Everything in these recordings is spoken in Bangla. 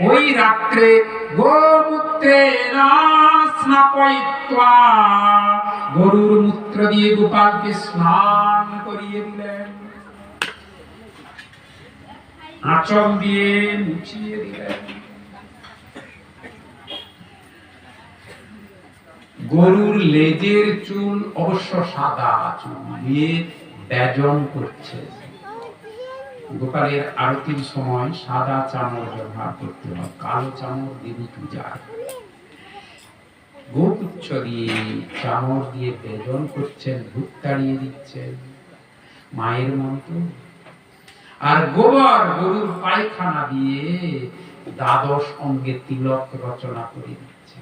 ওই রাত্রে গোমূত্রে স্নাপয়িত্বা গরুর মূত্র দিয়ে গোপালকে স্নান করিয়ে দিলেন, আঁচল দিয়ে মুছিয়ে দিলেন। গরুর লেজের চুল অবশ্য সাদা চুল দিয়ে ব্যজন করছে। গোপালের আরতির সময় সাদা চামর ব্যবহার করতে হয়, কালো চামর দেবী পূজার। গোপুচ্ছ দিয়ে চামর দিয়ে ব্যজন করছেন, ভূত তাড়িয়ে দিচ্ছেন, মায়ের মন্ত্র। আর গোবর গরুর পায়খানা দিয়ে দ্বাদশ অঙ্গে তিলক রচনা করে দিচ্ছে।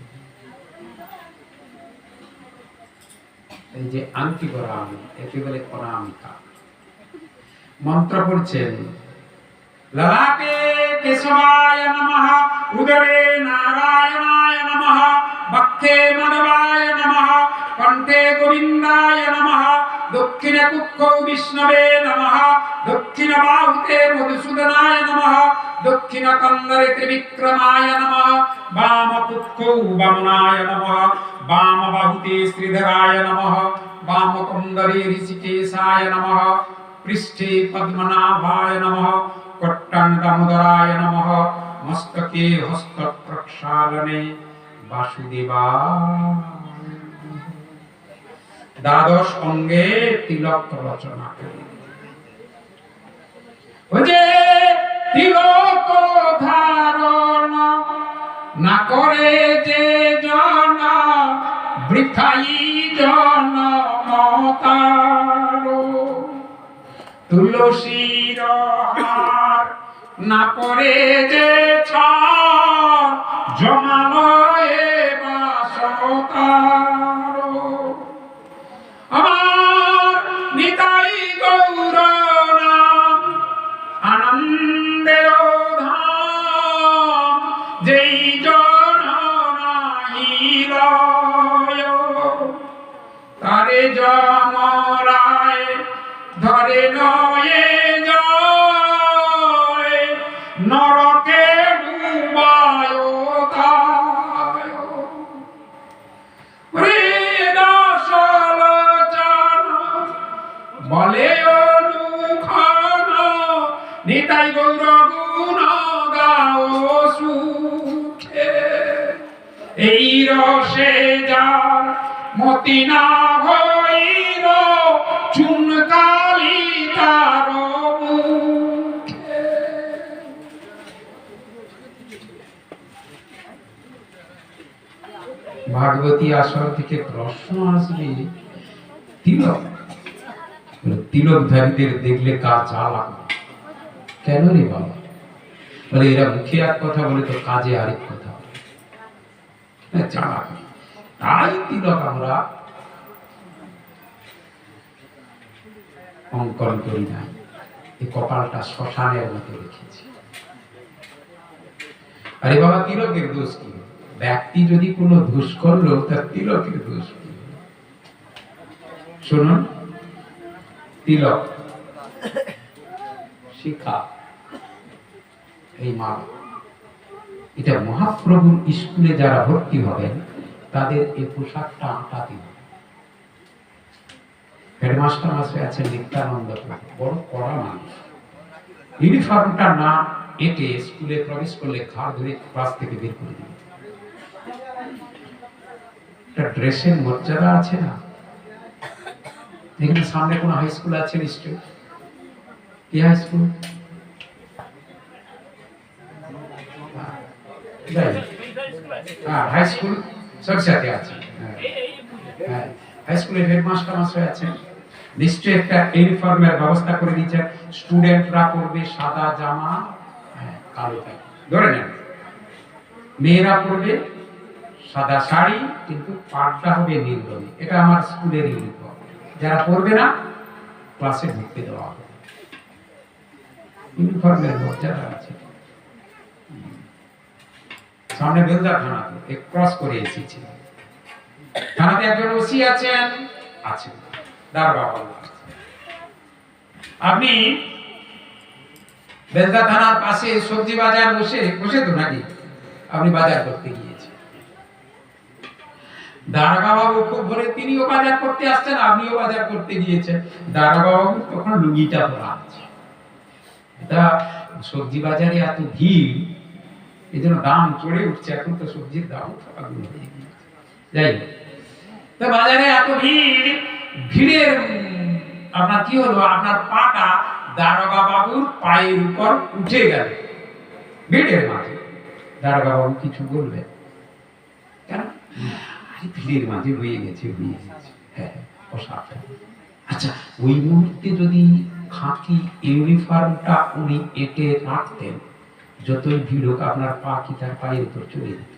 এই যে আংটি করা আমি, একে বলে অনামিকা। মন্ত্র পড়ছেন, ললাটে কেশবায় নমঃ, উদরে নারায়ণায় নমঃ, বক্ষে মাধবায় নমঃ, কণ্ঠে গোবিন্দায় নমঃ, দক্ষিণে কুক্ষৌ বিষ্ণবে নমঃ, দক্ষিণ বাহুতে মধুসূদনায় নমঃ, দক্ষিণ কন্দরে ত্রিবিক্রমায় নমঃ, বাম কুক্ষৌ বামনায় নমঃ, বাম বাহুতে শ্রীধরায় নমঃ, বাম কন্দরে ঋষিকেশায় নমঃ, পৃষ্ঠে পদ্মনাভায় নমঃ, কট্টং দামোদরায় নমঃ, মস্তকে হস্ত প্রক্ষালনে বাসুদেবায়। দ্বাদশ অঙ্গে তিলক রচনা করে। ওই যে তিলক ধারণ না করে যে জন, বৃথাই জনমতার। তুলসীর হার না করে যে জমালয়ে বাসতার। আমার নিতাই গৌর নাম আনন্দের ধাম, যেই জন নাহি লয়, তারে যমরায় ধরে নয়ে যায়, নরকে ডুবায় তায়। দশলোচন বলে অনুখান, নিতাই গৌর গুণ গাও সুখে। এই রসে যার মতি না হইল, চুনকালি তার মুখে। ভাগবতী আসর থেকে প্রশ্ন আসবে, তিলক তিলকধারীদের দেখলে কাজ লাগবে কেন রে বাবা? বলে এরা মুখে এক কথা বলে তো কাজে আরেক কথা বলে, তাই তিলক আমরা অঙ্কন করি না। এই কপালটা শ্মশানের মতো রেখেছি। আরে বাবা, তিলকের দোষ কি? ব্যক্তি যদি কোনো দোষ করলো, তার তিলকের দোষ কি? শুনুন, তিলক শিখা, এই মা, এটা মহাপ্রভুর স্কুলে যারা ভর্তি হবেন তাদের এই পোশাকটা আঁটাতে হবে। হেডমাস্টার মাসে আছেন নিত্যানন্দ, বড় কড়া মানুষ। ইউনিফর্মটা না এঁটে স্কুলে প্রবেশ করলে ঘাড় ধরে ক্লাস থেকে বের করে দিবে। একটা ড্রেসের মর্যাদা আছে না? এখানে সামনে কোন হাই স্কুল আছে নিশ্চয়? কি হাই স্কুল? হাই স্কুল সরসাতে আছে। হাই স্কুলের হেডমাস্টার মাস্টার আছেন, নিশ্চয়ই একটা ইউনিফর্মের ব্যবস্থা করে দিচ্ছেন। স্টুডেন্টরা পড়বে সাদা জামা, কালো প্যান্ট, ধরে নেন। মেয়েরা পড়বে সাদা শাড়ি, কিন্তু পাটটা হবে নীল রঙে। এটা আমার স্কুলের ইউনিফর্ম। যারা পড়বে না, ক্লাসে ঢুকতে দেওয়া হবে। ইউনিফর্মের মর্যাদা আছে। সামনে বেলদা থানাতে ক্রস করে এসেছি। থানাতে একজন ওসি আছেন, দারোগা। আপনি বেলদা থানার পাশে সবজি বাজার বসে তো নাকি, আপনি বাজার করতে গিয়েছেন, দারোগা বাবু খুব ভোরে তিনিও বাজার করতে আসছেন, আপনিও বাজার করতে গিয়েছেন, দারোগা বাবু তখন লুঙ্গিটা পরা আছে। এটা সবজি বাজারে এত ভিড়, এই জন্য দাম চড়ে উঠছে, এখন তো সবজির দাম আগুন হয়ে গিয়েছে। যাই তো বাজারে এত ভিড়ের আপনার কি হলো, আপনার পাটা দারোগা বাবুর পায়ের উপর উঠে গেল ভিড়ের মাঝে। দারোগা বাবু কিছু বলবেন কেন? ভিড়ের মাঝে হয়ে গেছে। হ্যাঁ, অসাধারণ। আচ্ছা, ওই মুহূর্তে যদি খাকি ইউনিফর্মটা উনি এঁটে রাখতেন, যতই ভিড় হোক আপনার পা কি তার পায়ের উপর চলে যেত?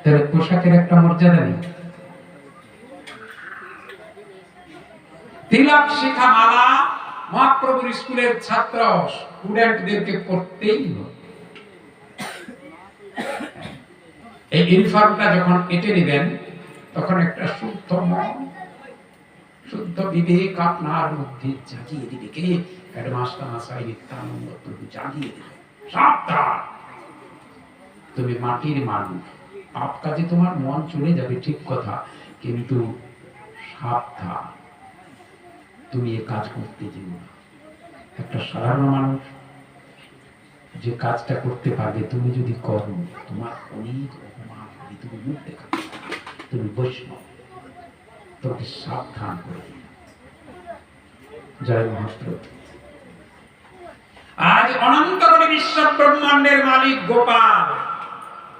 তাহলে পোশাকের একটা মর্যাদা নেই। তিলক শিখা মালা মহাপ্রভুর স্কুলের ছাত্র স্টুডেন্টদেরকে পড়তেই হবে। এই ইউনিফর্মটা যখন কেটে নেবেন, তখন একটা শুদ্ধ মন, শুদ্ধ বিবেক আপনার মধ্যে জাগিয়ে দিবে। কে? হেডমাস্টার মশাই নিত্যানন্দ প্রভু জাগিয়ে দেবে। সাবধান, তুমি মাটির মানুষ, পাপ কাজে তোমার মন চলে যাবে, ঠিক কথা, কিন্তু সাবধান, তুমি এ কাজ করতে যেও না। একটা সাধারণ মানুষ যে কাজটা করতে পারবে, তুমি যদি করো, তোমার অনেক অপমান হবে, তুমি মুখ দেখাবে, তুমি বৈষ্ণব, তোমাকে সাবধান করে দিন। জয় মহাপ্রভু। আজ অনন্ত কোটি বিশ্ব ব্রহ্মাণ্ডের মালিক গোপাল,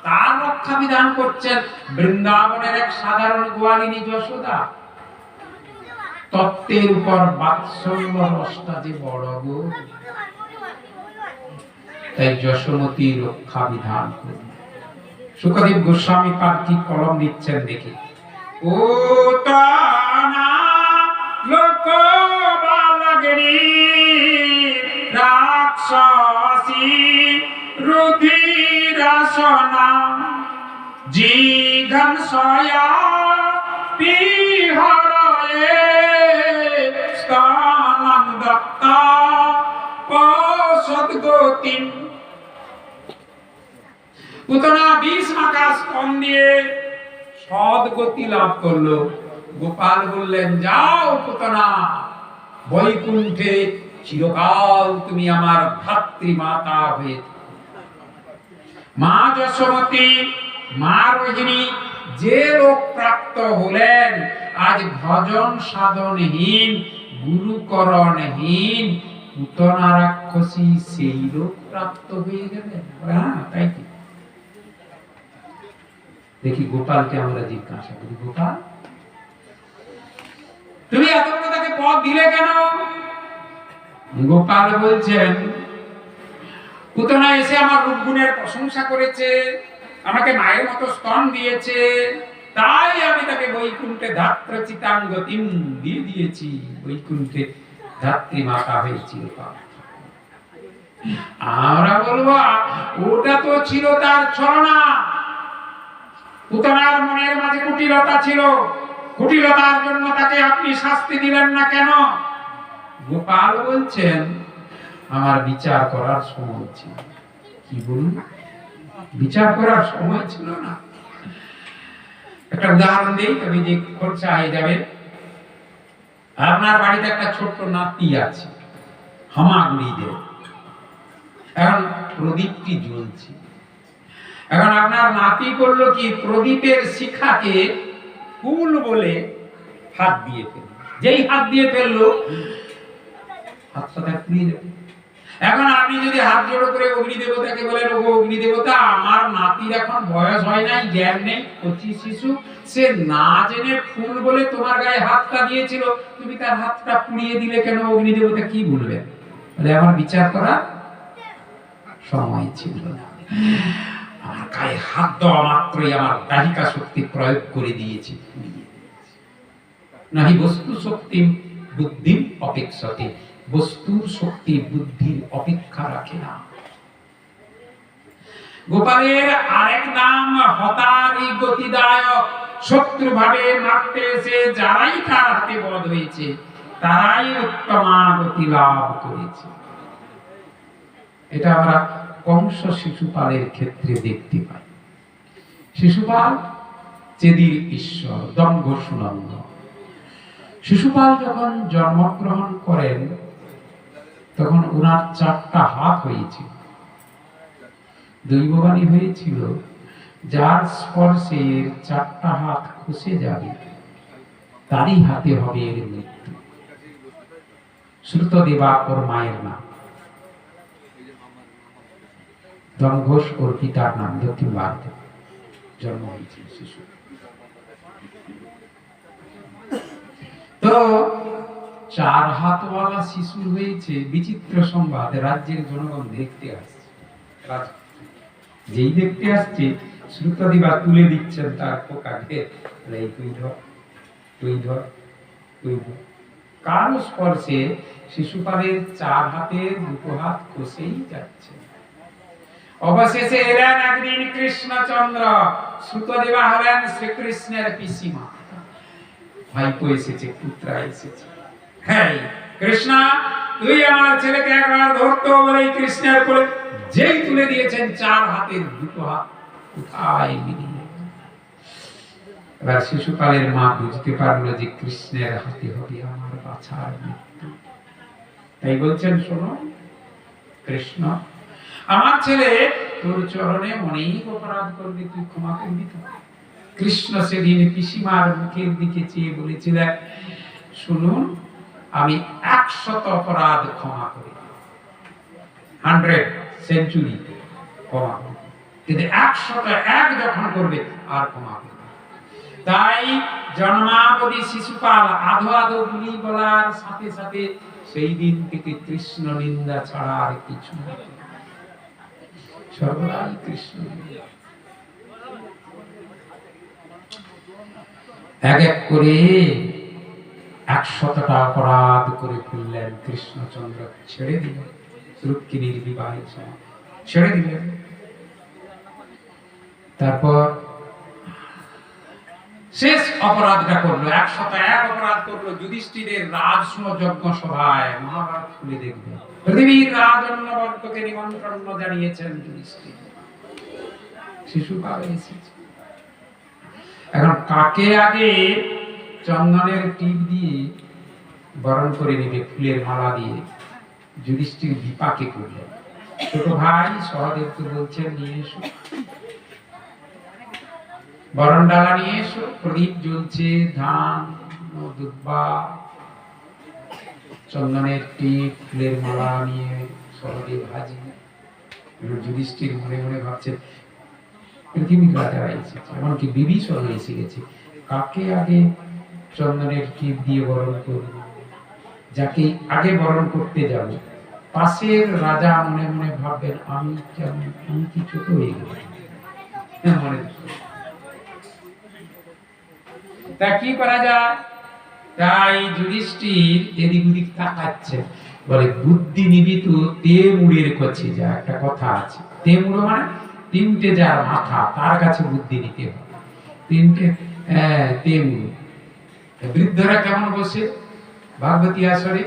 তার রক্ষা বিধান করছেন বৃন্দাবনের এক সাধারণ গোয়ালিনী যশোদা। তত্ত্বের উপর বাৎসল্য রসটা যে বড় গো, তাই যশোমতী রক্ষা বিধান করুন। সুখদেব গোস্বামী কার্তিক কলম দিচ্ছেন দেখি। ও তানা লোক বালগিনী রাক্ষসী রুধিরাসনা জিঘন সয়া পিহরয়ে স্থানং দত্তা সদ্গতিম। পুতনা 20 মাকা স্তন দিয়ে সদ্গতি লাভ করলো। গোপাল বললেন, যাও পুতনা, বৈকুণ্ঠে চিরকাল তুমি আমার ভাতৃমাতা হয়ে। মা যশোমতী, মা রোহিণী যে লোক প্রাপ্ত হলেন, আজ ভজন সাধনহীন, গুরুকরণহীন পুতনা রাক্ষসী সেই লোক প্রাপ্ত হয়ে গেলেন। তাই কি? দেখি গোপালকে আমরা জিজ্ঞাসা করি, গোপাল তুমি এত বড় তাকে পদ দিলে কেন? গোপাল বলছেন, পুতনা এসে আমার রূপগুণের প্রশংসা করেছে, আমাকে মায়ের মতো স্তন দিয়েছে, তাই আমি তাকে বৈকুণ্ঠে ধাত্র চিতাঙ্গতিম দিয়ে দিয়েছি, বৈকুণ্ঠে ধাত্রী মাতা হয়েছি। আমরা বলবো, ওটা তো ছিল তার ছলনা। পুতনার মনের মাঝে কুটিলতা ছিল, কুটিলতার জন্য তাকে আপনি শাস্তি দিলেন না কেন? গোপাল বলছেন, আমার বিচার করার সময় ছিল। কি বলুন? বিচার করার সময় ছিল না। একটা উদাহরণ দিই, তবে যে খরচা হয়ে যাবে। আপনার বাড়িতে একটা ছোট্ট নাতি আছে, হামাগুড়িদের। এখন প্রদীপটি জ্বলছে। এখন আপনার নাতি করলো কি, প্রদীপের শিখাকে ফুল বলে হাত দিয়ে ফেললো। যেই হাত দিয়ে ফেললো, হাতটা পুড়িয়ে যাবে। এখন আপনি যদি হাত জোড়ো করে অগ্নি দেবতাকে বলেন, ও অগ্নি দেবতা, আমার নাতির এখন বয়স হয় নাই, জ্ঞান নেই, কচি শিশু, সে না জেনে ফুল বলে তোমার গায়ে হাতটা দিয়েছিল, তুমি তার হাতটা পুড়িয়ে দিলে কেন? অগ্নি দেবতা কি বলবেন? বলে, আমার বিচার করা সময় ছিল না। আমার গায়ে হাত দেওয়া মাত্রই আমার দাহিকা শক্তি প্রয়োগ করে দিয়েছি। নাহি বস্তু শক্তি বুদ্ধি অপেক্ষতে, বস্তুর শক্তি বুদ্ধির অপেক্ষা রাখে না। গোপালের আরেক নাম হতারি গতিদায়ক। শত্রু ভাবে মারতে এসে যারাই তার হাতে বধ হয়েছে, তারাই উত্তমাগতি লাভ করেছে। এটা আমরা কংস শিশুপালের ক্ষেত্রে দেখতে পাই। শিশুপাল চেদির ঈশ্বর, দম্ভ সুনন্দ। শিশুপাল যখন জন্মগ্রহণ করেন তখন ওনার 4টা হাত হয়েছিল। দৈববাণী হয়েছিল যার স্পর্শে 4টা হাত খসে যাবে তারই হাতে হবে এর মৃত্যু। শ্রুতদেবা ওর মায়ের নাম, দম্ভোষ ওর পিতার নাম। দক্ষিণ ভারতে জন্ম হয়েছিল শিশু। তো 4 হাতওয়ালা শিশু হয়েছে, বিচিত্র সংবাদ। রাজ্যের জনগণ দেখতে আসছে, যেই দেখতে আসছে শ্রুতদেবা তুলে দিচ্ছেন তার পোকাকে, তুই ধর তুই ধর তুই ধর। কারো স্পর্শে শিশুপালের 4 হাতের 2 হাত খসেই যাচ্ছে। অবশেষে এলেন একদিন কৃষ্ণচন্দ্র। শ্রুতদেবা হলেন শ্রীকৃষ্ণের পিসিমা। ভাইপো এসেছে, পুত্রা এসেছে। হ্যাঁ কৃষ্ণ, তুই আমার ছেলেকে একবার ধরতো বলেই কৃষ্ণের কোলে যেই তুলে দিয়েছেন 4 হাতের 2 হাত কোথায় মিলিয়ে। এবার শিশুপালের মা বুঝতে পারলো যে কৃষ্ণের হাতে হবে আমার বাছার মৃত্যু। তাই বলছেন, শোনো কৃষ্ণ, আমার ছেলে তোর চরণে অনেক অপরাধ করবে, তুই ক্ষমা করবি তো? কৃষ্ণ সেদিন পিসিমার মুখের দিকে চেয়ে বলেছিলেন, শুনুন, আমি 100 অপরাধ ক্ষমা করি, 100 সেঞ্চুরি ক্ষমা করি, কিন্তু 101 যখন করবে আর ক্ষমা করবে। তাই জন্মাবধি শিশুপাল আধো আধো গুলি বলার সাথে সাথে সেই দিন থেকে কৃষ্ণ নিন্দা ছাড়া আর কিছু না, সর্বদাই কৃষ্ণ। এক এক করে 100টা অপরাধ করে ফেললেন কৃষ্ণচন্দ্র। ছেড়ে দিলেন রুক্মিণীর বিবাহের সময়, ছেড়ে দিলেন। তারপর শেষ অপরাধটা করলো, 101 অপরাধ করলো। যুধিষ্ঠিরের রাজসূয় যজ্ঞ সভায়, মহাভারত খুলে দেখবে, পৃথিবীর রাজন্যবর্গকে নিমন্ত্রণ জানিয়েছেন যুধিষ্ঠির। শিশুপাল এসেছে। এখন কাকে আগে চন্দনের টিপ দিয়ে বরণ করে নিবে, ফুলের মালা দিয়ে? যুধিষ্ঠির বিপাকে করলেন। ছোট ভাই সহদেবকে বলছেন, নিয়ে এসো বরণ ডালা, নিয়ে এসো, প্রদীপ জ্বলছে, ধান দুব্বা, চন্দনের টিপ, ফুলের মালা নিয়ে সহদেব হাজির। যুধিষ্ঠির মনে মনে ভাবছেন, পৃথিবীর রাজারা এসেছে, এমনকি বিভীষণ এসে গেছে, কাকে আগে চন্দনের টিপ দিয়ে বরণ করব? যাকে আগে বরণ করতে যাব, পাশের রাজা মনে মনে ভাববেন, আমি কেমন, আমি কি ছোট হয়ে গেলাম? মনে তা কি করা যায়? তাই যুধিষ্ঠির এদিক ওদিক তাকাচ্ছে, বলে বুদ্ধি নিবিত তেমুড়ের কাছে যা। একটা কথা আছে, তেমুড়ো মানে 3টে যার মাথা, তার কাছে বুদ্ধি নিতে হবে। 3টে তেমুড়ো। বৃদ্ধরা কেমন বসে ভাগবতী আসরে,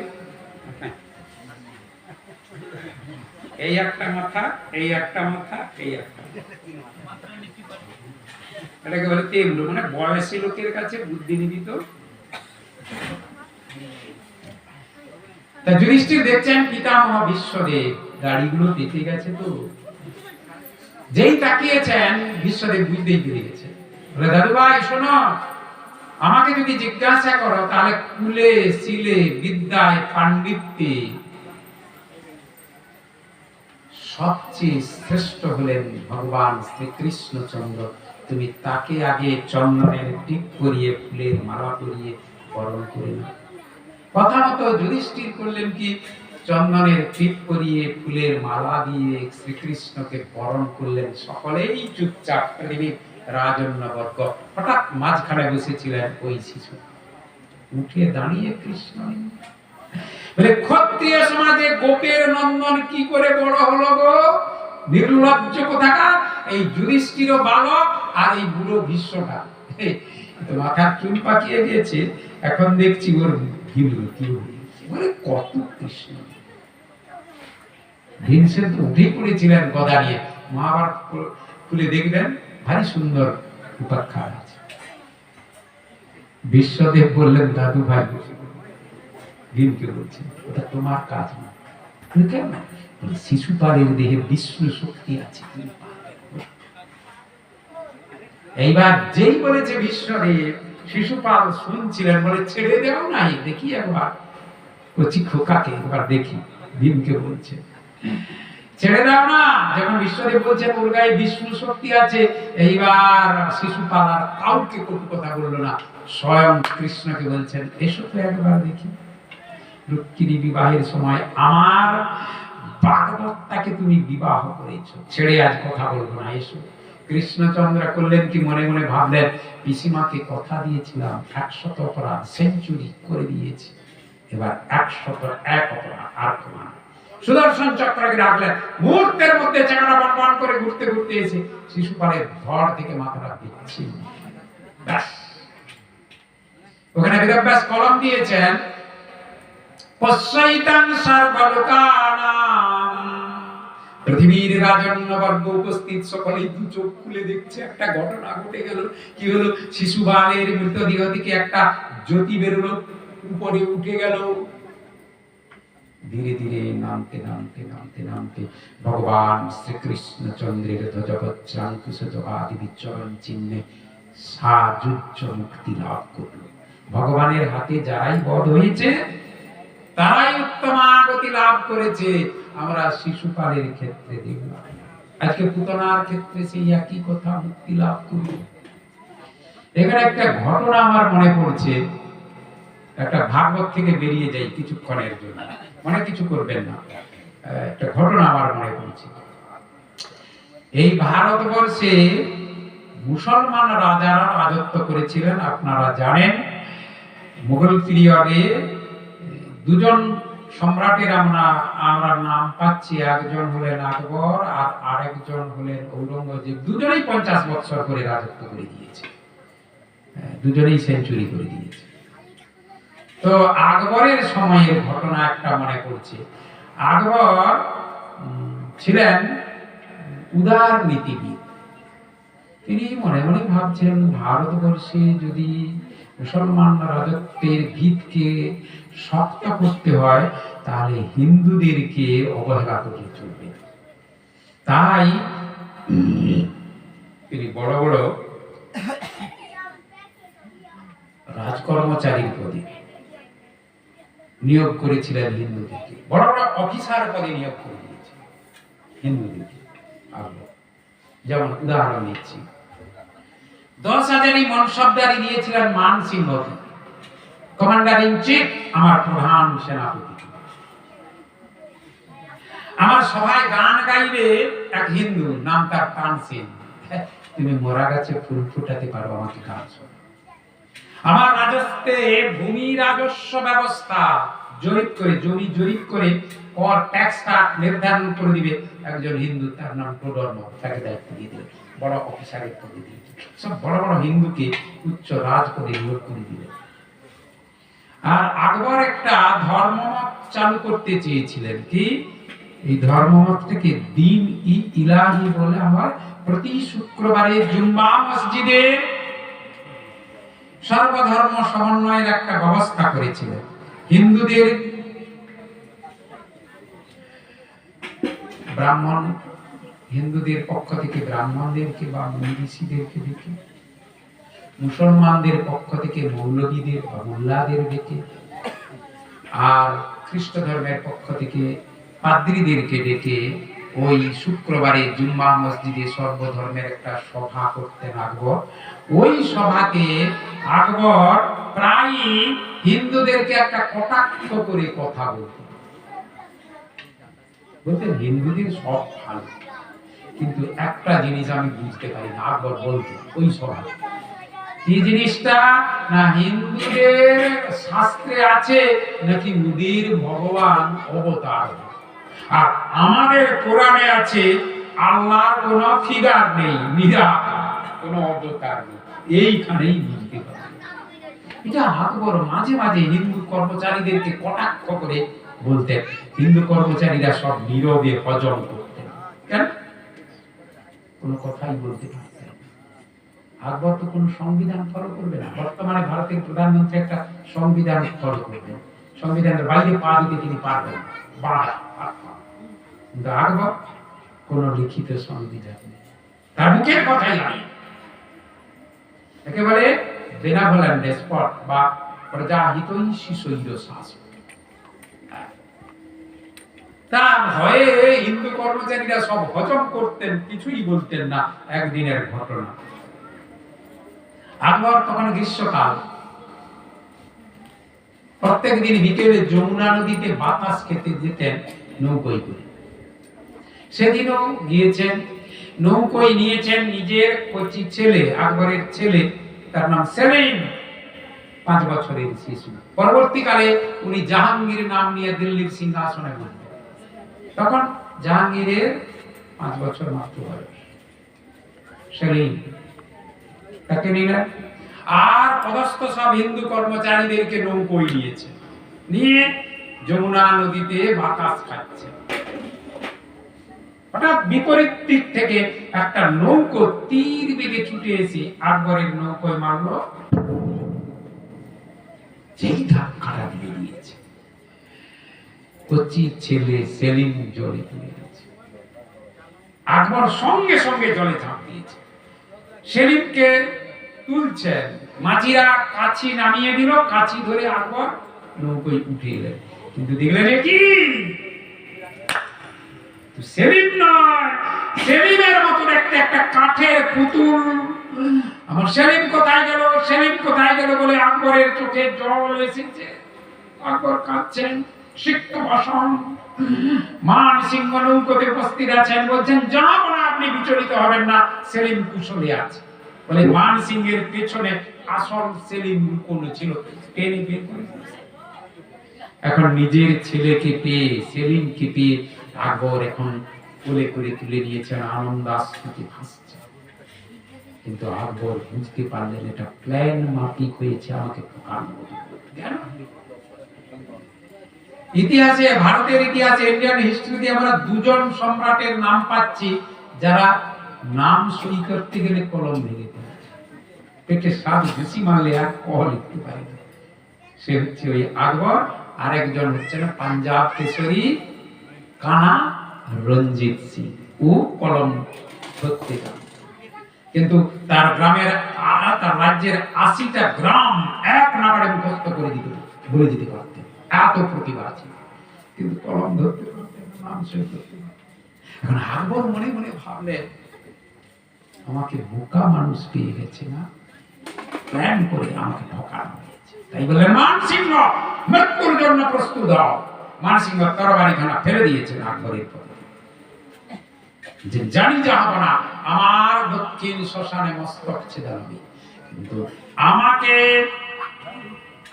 এই একটা মাথা, এই একটা মাথা, এই একটা, এটাকে বলে তেমুড়ো, মানে বয়সী লোকের কাছে বুদ্ধি নিবিত। তা যুধিষ্ঠির দেখছেন পিতামহ বিশ্বদেব দাড়িগুলো পেকে গেছে, তো যেই তাকিয়েছেন বিশ্বদেব বুঝতেই পেরে গেছে। বলে, দাদু ভাই শোনো, আমাকে যদি জিজ্ঞাসা করো তাহলে কুলে শিলে বিদ্যায় পাণ্ডিত্যে সবচেয়ে শ্রেষ্ঠ হলেন ভগবান শ্রীকৃষ্ণচন্দ্র। তুমি তাকে আগে চন্দনের টিপ করিয়ে ফুলের মালা পরিয়ে বরণ করে না। কথা মতো যুধিষ্ঠির করলেন কি, চন্দনের টিপ করিয়ে ফুলের মালা দিয়ে শ্রীকৃষ্ণকে বরণ করলেন। সকলেই চুপচাপ, পৃথিবীর রাজন্যবর্গ। হঠাৎ মাঝখানে বসেছিলেন ওই শিশু, উঠে দাঁড়িয়ে কৃষ্ণ বলে, ক্ষত্রিয় সমাজে গোপের নন্দন কি করে বড় হলো গো? নির্লজ্জ কোথাকার! এই যুধিষ্ঠির বালক আর এই বুড়ো ভীষ্মটা, মাথার চুল পাকিয়ে গিয়েছে, এখন দেখছি ওর ভীমরতি বলে কত কৃষ্ণ। ভীমসেন তো উঠে পড়েছিলেন গদা নিয়ে, মহাভারত খুলে দেখবেন ভারী সুন্দর উপাখ্যান আছে। বিশ্বদেব বললেন দাদু ভাই, ভীমকে বলছে ওটা তোমার কাজ না। কেন? শিশুপালের দেহে বিষ্ণু শক্তি আছে। এইবার যেই বলেছে বিশ্বদেব, শিশুপাল শুনছিলেন, বলে ছেড়ে দেও নাই, দেখি একবার কচি খোকাকে একবার দেখি। ভীমকে বলছে ছেড়ে দাও না। যখন বিশ্বদেব বলছে ওর গায়ে বিষ্ণু শক্তি আছে, এইবার শিশুপাল আর কাউকে কটু কথা বললো না, স্বয়ং কৃষ্ণকে বলছেন এসো তো একবার দেখি। রুক্মিণী বিবাহের সময় আমার বাগদত্তাকে তুমি বিবাহ করেছো, ছেড়ে আজ কথা বলবো না, এসো। কৃষ্ণচন্দ্র করলেন কি, মনে মনে ভাবলেন পিসিমাকে কথা দিয়েছিলাম 100 অপরাধ সেঞ্চুরি করে দিয়েছি, এবার 101 অপরাধ আর কমা। সুদর্শন চক্রকে রাখলেন, মুহূর্তের মধ্যে চাকাটা বন করে ঘুরতে ঘুরতে এসে শিশুপালের ধড় থেকে মাথাটা বিচ্ছিন্ন। ব্যাস ওখানে বেদব্যাস কলম দিয়েছেন, পশ্চাইতাং সর্বলোকানাম, পৃথিবীর রাজন্যবর্গ উপস্থিত সকলেই দু চোখ খুলে দেখছে। একটা ঘটনা ঘটে গেল। কি হলো? শিশুপালের মৃতদেহ থেকে একটা জ্যোতি বেরোলো, উপরে উঠে গেল। ধীরে ধীরে নামতে নামতে নামতে নামতে ভগবান শ্রীকৃষ্ণচন্দ্রের ধ্বজবজ্রাঙ্কুশাদি বিচরণ চিহ্নে সাযুজ্য মুক্তি লাভ করল। ভগবানের হাতে যারাই বধ হয়েছে তারাই উত্তমাগতি লাভ করেছে। আমরা শিশুপালের ক্ষেত্রে দেখলাম, আজকে পুতনার ক্ষেত্রে সেই একই কথা, মুক্তি লাভ করল। এখানে একটা ঘটনা আমার মনে পড়ছে, একটা ভাগবত থেকে বেরিয়ে যাই কিছুক্ষণের জন্য, মনে কিছু করবেন না। একটা ঘটনা আমার মনে পড়ছে। এই ভারতবর্ষে মুসলমান রাজারা রাজত্ব করেছিলেন, আপনারা জানেন। মুঘল পিরিয়ডে দুজন সম্রাটের আমরা নাম পাচ্ছি, একজন হলেন আকবর আর আরেকজন হলেন ঔরঙ্গজেব। দুজনেই 50 বছর করে রাজত্ব করে দিয়েছে, দুজনেই সেঞ্চুরি করে দিয়েছে। তো আকবরের সময়ের ঘটনা একটা মনে পড়ছে। আকবর ছিলেন উদার নীতিবিদ। তিনি মনে মনে ভাবছেন ভারতবর্ষে যদি মুসলমান রাজত্বের ভিতকে শক্ত করতে হয় তাহলে হিন্দুদেরকে অবহেলা করলে চলবে। তাই তিনি বড় বড় রাজকর্মচারীর পদে নিয়োগ করেছিলেন হিন্দুদেরকে, বড় বড় অফিসার পদে নিয়োগ করে দিয়েছে হিন্দুদেরকে। যেমন উদাহরণ নিচ্ছি, 10,000 মনসবদারি দিয়েছিলেন মান সিংহকে, কমান্ডার ইন চিফ, আমার প্রধান সেনাপতি। আমার সভায় গান গাইবে এক হিন্দু, নাম তার তানসেন। তুমি মরা গাছে ফুল ফুটাতে পারো, আমাকে গান শোনো। আমার রাজত্বে ভূমি রাজস্ব ব্যবস্থা জরিপ করে, জমি জরিপ করে কর ট্যাক্সটা নির্ধারণ করে দিবে একজন হিন্দু, তার নাম প্রধর্ম, তাকে দায়িত্ব দিয়ে দিল, বড় অফিসারের পদে দিয়ে দিল। সব বড় বড় হিন্দুকে উচ্চ রাজপদে নিয়োগ করে দিল। আর আকবর একটা ধর্মমত চালু করতে চেয়েছিলেন। কি এই ধর্মমতটাকে দিন ই ইলাহি বলে আমার প্রতি শুক্রবারে জুম্মা মসজিদে সর্বধর্ম সমন্বয়ের একটা ব্যবস্থা করেছিলেন। হিন্দুদের ব্রাহ্মণ, হিন্দুদের পক্ষ থেকে ব্রাহ্মণদেরকে বা মনীষীদেরকে ডেকে, মুসলমানদের পক্ষ থেকে মৌলবীদের বা মোল্লাদের ডেকে, আর খ্রিস্ট ধর্মের পক্ষ থেকে পাদ্রীদেরকে ডেকে ওই শুক্রবারে জুম্মা মসজিদে সর্বধর্মের একটা সভা করতেন আকবর। ওই সভাতে আকবর প্রায় হিন্দুদেরকে একটা কটাক্ষ করে কথা বলতেন। বলতেন হিন্দুদের সব ভালো, কিন্তু একটা জিনিস আমি বুঝতে পারি না। আকবর বলতেন ওই সভায়, কি জিনিসটা না, হিন্দুদের শাস্ত্রে আছে নাকি ওদের ভগবান অবতার, আর আমাদের কোরআনে আছে আল্লাহর কোনো ফিগার নেই, নিরাকার, কোনো অবতার নেই। এইখানেই বুঝতে পারি। এটা আকবর মাঝে মাঝে হিন্দু কর্মচারীদেরকে কটাক্ষ করে বলতেন, হিন্দু কর্মচারীরা সব নীরবে হজম করতেন, কেন কোনো কথাই বলতে পারতেন না। আকবর তো কোনো সংবিধান ফলো করবে না, বর্তমানে ভারতের প্রধানমন্ত্রী একটা সংবিধান ফলো করবেন, সংবিধানের বাইরে পা দিতে তিনি পারবেন না, কিন্তু আকবর কোন লিখিত সংবিধান নেই, তার মুখের কথাই নাই, একেবারে বেনাভোলেন্ট ডেসপট বা প্রজাহিতৈষী স্বৈর শাসক। তার ভয়ে হিন্দু কর্মচারীরা সব হজম করতেন, কিছুই বলতেন না। একদিনের ঘটনা, আকবর তখন গ্রীষ্মকাল, প্রত্যেক দিন বিকেলে যমুনা নদীতে বাতাস খেতে যেতেন নৌকোয় করে। সেদিনও গিয়েছেন, নৌকোয় নিয়েছেন নিজের কচি ছেলে, আকবরের ছেলে, তার নাম সেলিম, 5 বছরের শিশু। পরবর্তীকালে উনি জাহাঙ্গীর নাম নিয়ে দিল্লির সিংহাসনে বসবেন। তখন জাহাঙ্গীরের 5 বছর মাত্র বয়স। সেলিম তাকে নিলেন, আর পদস্থ সব হিন্দু কর্মচারীদেরকে নৌকোয় নিয়েছে, নিয়ে যমুনা নদীতে বাতাস খাচ্ছে। হঠাৎ বিপরীত দিক থেকে একটা নৌকো তীর বেগে ছুটে এসে আকবরের নৌকোয় মারল, যেই ধাক্কাটা দিয়ে দিয়েছে, কচি ছেলে সেলিম জলে পড়ে গেছে। আকবর সঙ্গে সঙ্গে জলে ঝাঁপ দিয়েছে, সেলিমকে তুলছেন, মাঝিরা কাছি নামিয়ে দিল, কাছি ধরে আকবর নৌকোয় উঠে এলেন, কিন্তু দেখলেন কি সেলিম নয়, সেলিমের মতন একটা কাঠের পুতুল। আমার সেলিম কোথায় গেল, সেলিম কোথায় গেল বলে আকবরের চোখে জল এসেছে। আকবর কাঁদছেন, সিক্ত ভাষণ। মান সিংহ নৌকোতে উপস্থিত আছেন, বলছেন যাব না, আপনি বিচলিত হবেন না, সেলিম কুশলে আছে। বলে মান সিংহের পেছনে আসল সেলিম লুকোনো ছিল, টেনে বের করে। এখন নিজের ছেলেকে পেয়ে, সেলিমকে পেয়ে আকবর এখন কোলে করে তুলে নিয়েছেন, আনন্দাশ্রুতে ভাসছে। কিন্তু আকবর বুঝতে পারলেন এটা প্ল্যান মাফিক হয়েছে, আমাকে ঠকানো। ইতিহাসে, ভারতের ইতিহাসে, ইন্ডিয়ান হিস্ট্রিতে আমরা 2 জন সম্রাটের নাম পাচ্ছি যারা নাম সই করতে গেলে কলম ভেঙে দেয়, পেটে স্বাদ ঘুষি মারলে আর ক লিখতে পারে না। সে হচ্ছে ওই আকবর, আর একজন হচ্ছে না পাঞ্জাব কেশরী কানা রঞ্জিত সিং, ও কলম ধরতে যান, কিন্তু তার গ্রামের, তার রাজ্যের 80টা গ্রাম এক নাগাড়ে মুখস্থ করে দিতে, বলে দিতে পারতেন, এত প্রতিভা ছিল, কিন্তু কলম ধরতে পারতেন, নাম সই করতে পারতেন। এখন আকবর মনে মনে ভাবলেন, আমাকে বোকা মানুষ পেয়ে গেছে না, প্ল্যান করে আমাকে ঠকানো হয়েছে। তাই বললেন মানসিংহ মৃত্যুর জন্য প্রস্তুত হও। মানসিংহ তরবারিখানা ফেলে দিয়েছেন আকবরের পথে, যে জানি যা হবে না, আমার দক্ষিণ শ্মশানে মস্তক ছেদাবি, কিন্তু আমাকে,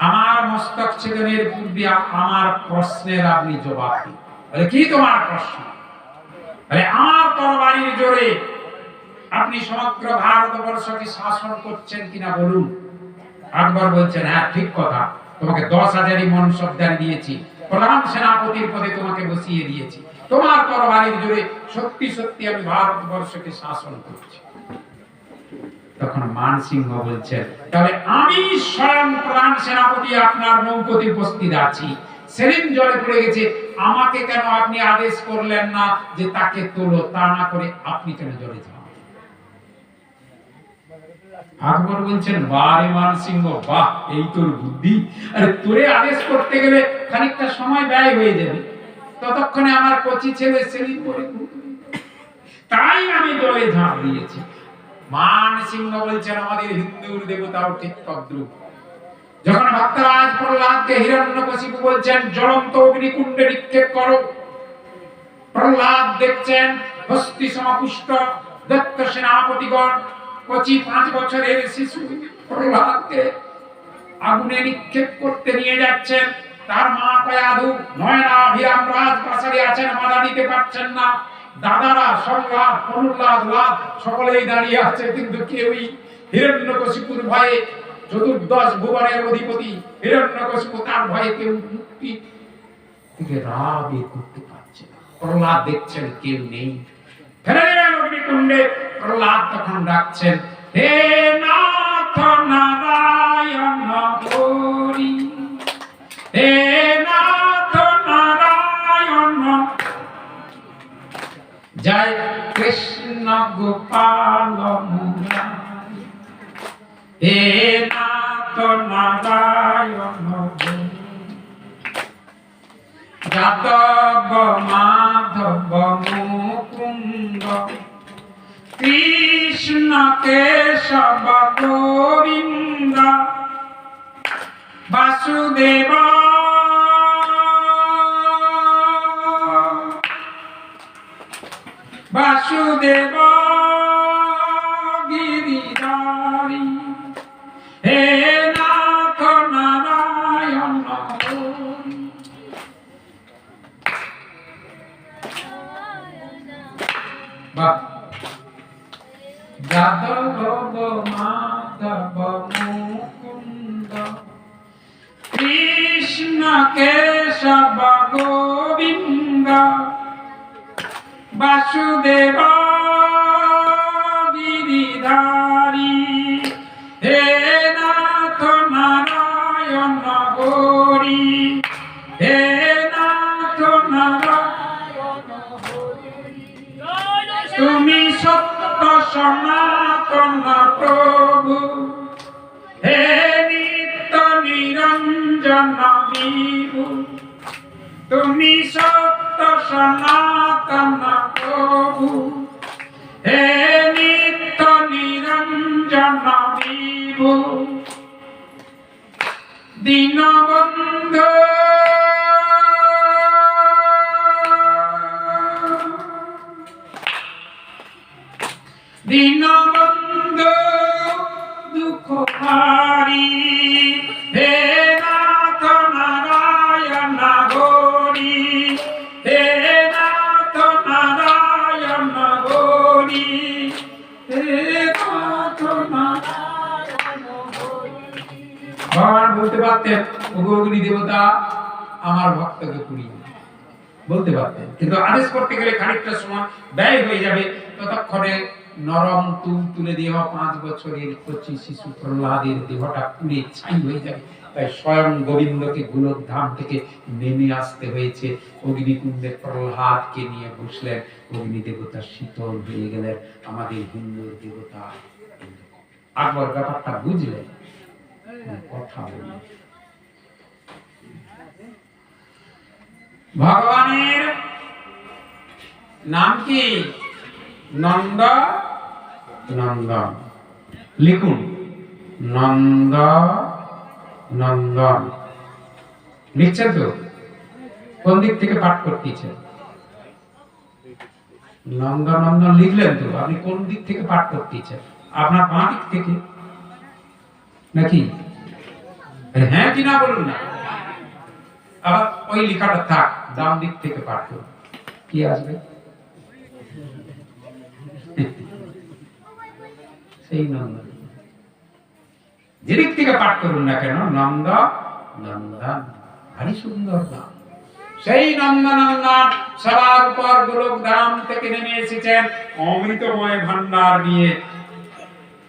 আমার মস্তক ছেদনের পূর্বে আমার প্রশ্নের আপনি জবাব দিন। বলে কি তোমার প্রশ্ন? বলে আমার তরবারির জোরে আপনি সমগ্র ভারতবর্ষকে শাসন করছেন কিনা বলুন। আকবর বলছেন হ্যাঁ ঠিক কথা, তোমাকে 10,000 মনসবদারি দিয়েছি, প্রধান সেনাপতির পদে তোমাকে বসিয়ে দিয়েছি, তোমার তরবারির জোরে সত্যি সত্যি আমি ভারতবর্ষকে শাসন করছি। তখন মানসিংহ বলছেন তাহলে আমি স্বয়ং প্রধান সেনাপতি আপনার নৌকোতে উপস্থিত আছি, সেলিম জলে পড়ে গেছে, আমাকে কেন আপনি আদেশ করলেন না যে তাকে তোলো, তা না করে আপনি কেন জলে যান? আকবর বলছেন বারে মানসিংহ, বাহ এই তোর বুদ্ধি, আরে তোরে আদেশ করতে গেলে খানিকটা সময় ব্যয় হয়ে যাবে, ততক্ষণে আমার কচি ছেলে সেলিম পড়ে, তাই আমি জলে ঝাঁপ দিয়েছি। মানসিংহ বলছেন আমাদের হিন্দুর দেবতাও ঠিক তদ্রূপ। যখন ভক্তরাজ প্রহ্লাদকে হিরণ্যকশিপু বলছেন জ্বলন্ত অগ্নিকুণ্ডে নিক্ষেপ করো, প্রহ্লাদ দেখছেন হস্তি সমাপুষ্ট দত্ত সেনাপতিগণ কচি 5 বছরের শিশু প্রহ্লাদকে আগুনে নিক্ষেপ করতে নিয়ে যাচ্ছেন। তার মা কয়াধু নয়নাভিরাম রাজপ্রাসাদে আছেন, বাধা দিতে পারছেন না। দাদারা সংলাদ অনুল্লাদ লাদ সকলেই দাঁড়িয়ে আছে, কিন্তু কেউই হিরণ্যকশিপুর ভয়ে চতুর্দশ ভুবনের অধিপতি হিরণ্যকশিপু তার ভয়ে কেউ মুক্তি থেকে রাবে করতে পারছে না। প্রহ্লাদ দেখছেন কেউ নেই, ফেলে দিলেন অগ্নিকুণ্ডে। প্রহ্লাদ তখন ডাকছেন, হে নাথ নারায়ণ হরি, হে নাথ নারায়ণ, জয় কৃষ্ণ গোপাল মুরারি, হে নাথ নারায়ণ হরি, যাদব মাধব মুকুন্দ কৃষ্ণ কেশব গোবিন্দ বাসুদেব বাসুদেব গিরিধারী, হে নাথ নারায়ণ হরি। যাদব মাধব মুকুন্দ কৃষ্ণ কেশব গোবিন্দ বাসুদেব গিরিধারী, হে নাথ নারায়ণ হরি, হে নাথ নারায়ণ হরি। তুমি সত্য সনাতন প্রভু, হে নিত্য নিরঞ্জন বিভু, তুমি সত্য সনাতন প্রভু, হে নিত্য নিরঞ্জন বিভু, দীনবন্ধু দীনবন্ধু দুঃখ হারি, হে নাথ নারায়ণ হরি, হে নাথ নারায়ণ হরি, হে নাথ নারায়ণ হরি। ভগবান বলতে পারতেন, ওগো অগ্নি দেবতা আমার ভক্তকে পুড়িয়ে বলতে পারতেন, কিন্তু আদেশ করতে গেলে খানিকটা সময় ব্যয় হয়ে যাবে। ততক্ষণে নরম তুলে দেহ 5 বছরের কচি শিশু প্রহ্লাদের দেহটা পুড়ে ছাই হয়ে যাবে। তাই স্বয়ং গোবিন্দকে গোলকধাম থেকে নেমে আসতে হয়েছে। অগ্নিকুণ্ডে প্রহ্লাদকে নিয়ে বসলেন। অগ্নি দেবতা শীতল হয়ে গেলেন। আমাদের হিন্দু দেবতা আকবর ব্যাপারটা বুঝলেন, কথা বললেন। ভগবানের নাম কি? নন্দ নন্দন। লিখুন, নন্দ নন্দন। লিখছেন তো? কোন দিক থেকে পাঠ করতেছেন? নন্দ নন্দন লিখলেন তো? আপনি কোন দিক থেকে পাঠ করতেছেন? আপনার বাঁ দিক থেকে নাকি? হ্যাঁ কি না বলুন না। আবার ওই লেখাটা থাক, ডান দিক থেকে পাঠ করুন। কি আসবে? সেই নন্দ। যেদিক থেকে পাঠ করুন না কেন, নন্দ নন্দন, ভারী সুন্দর নাম। সেই নন্দ নন্দন সবার উপর গোলকধাম থেকে নেমে এসেছেন অমৃতময় ভান্ডার নিয়ে।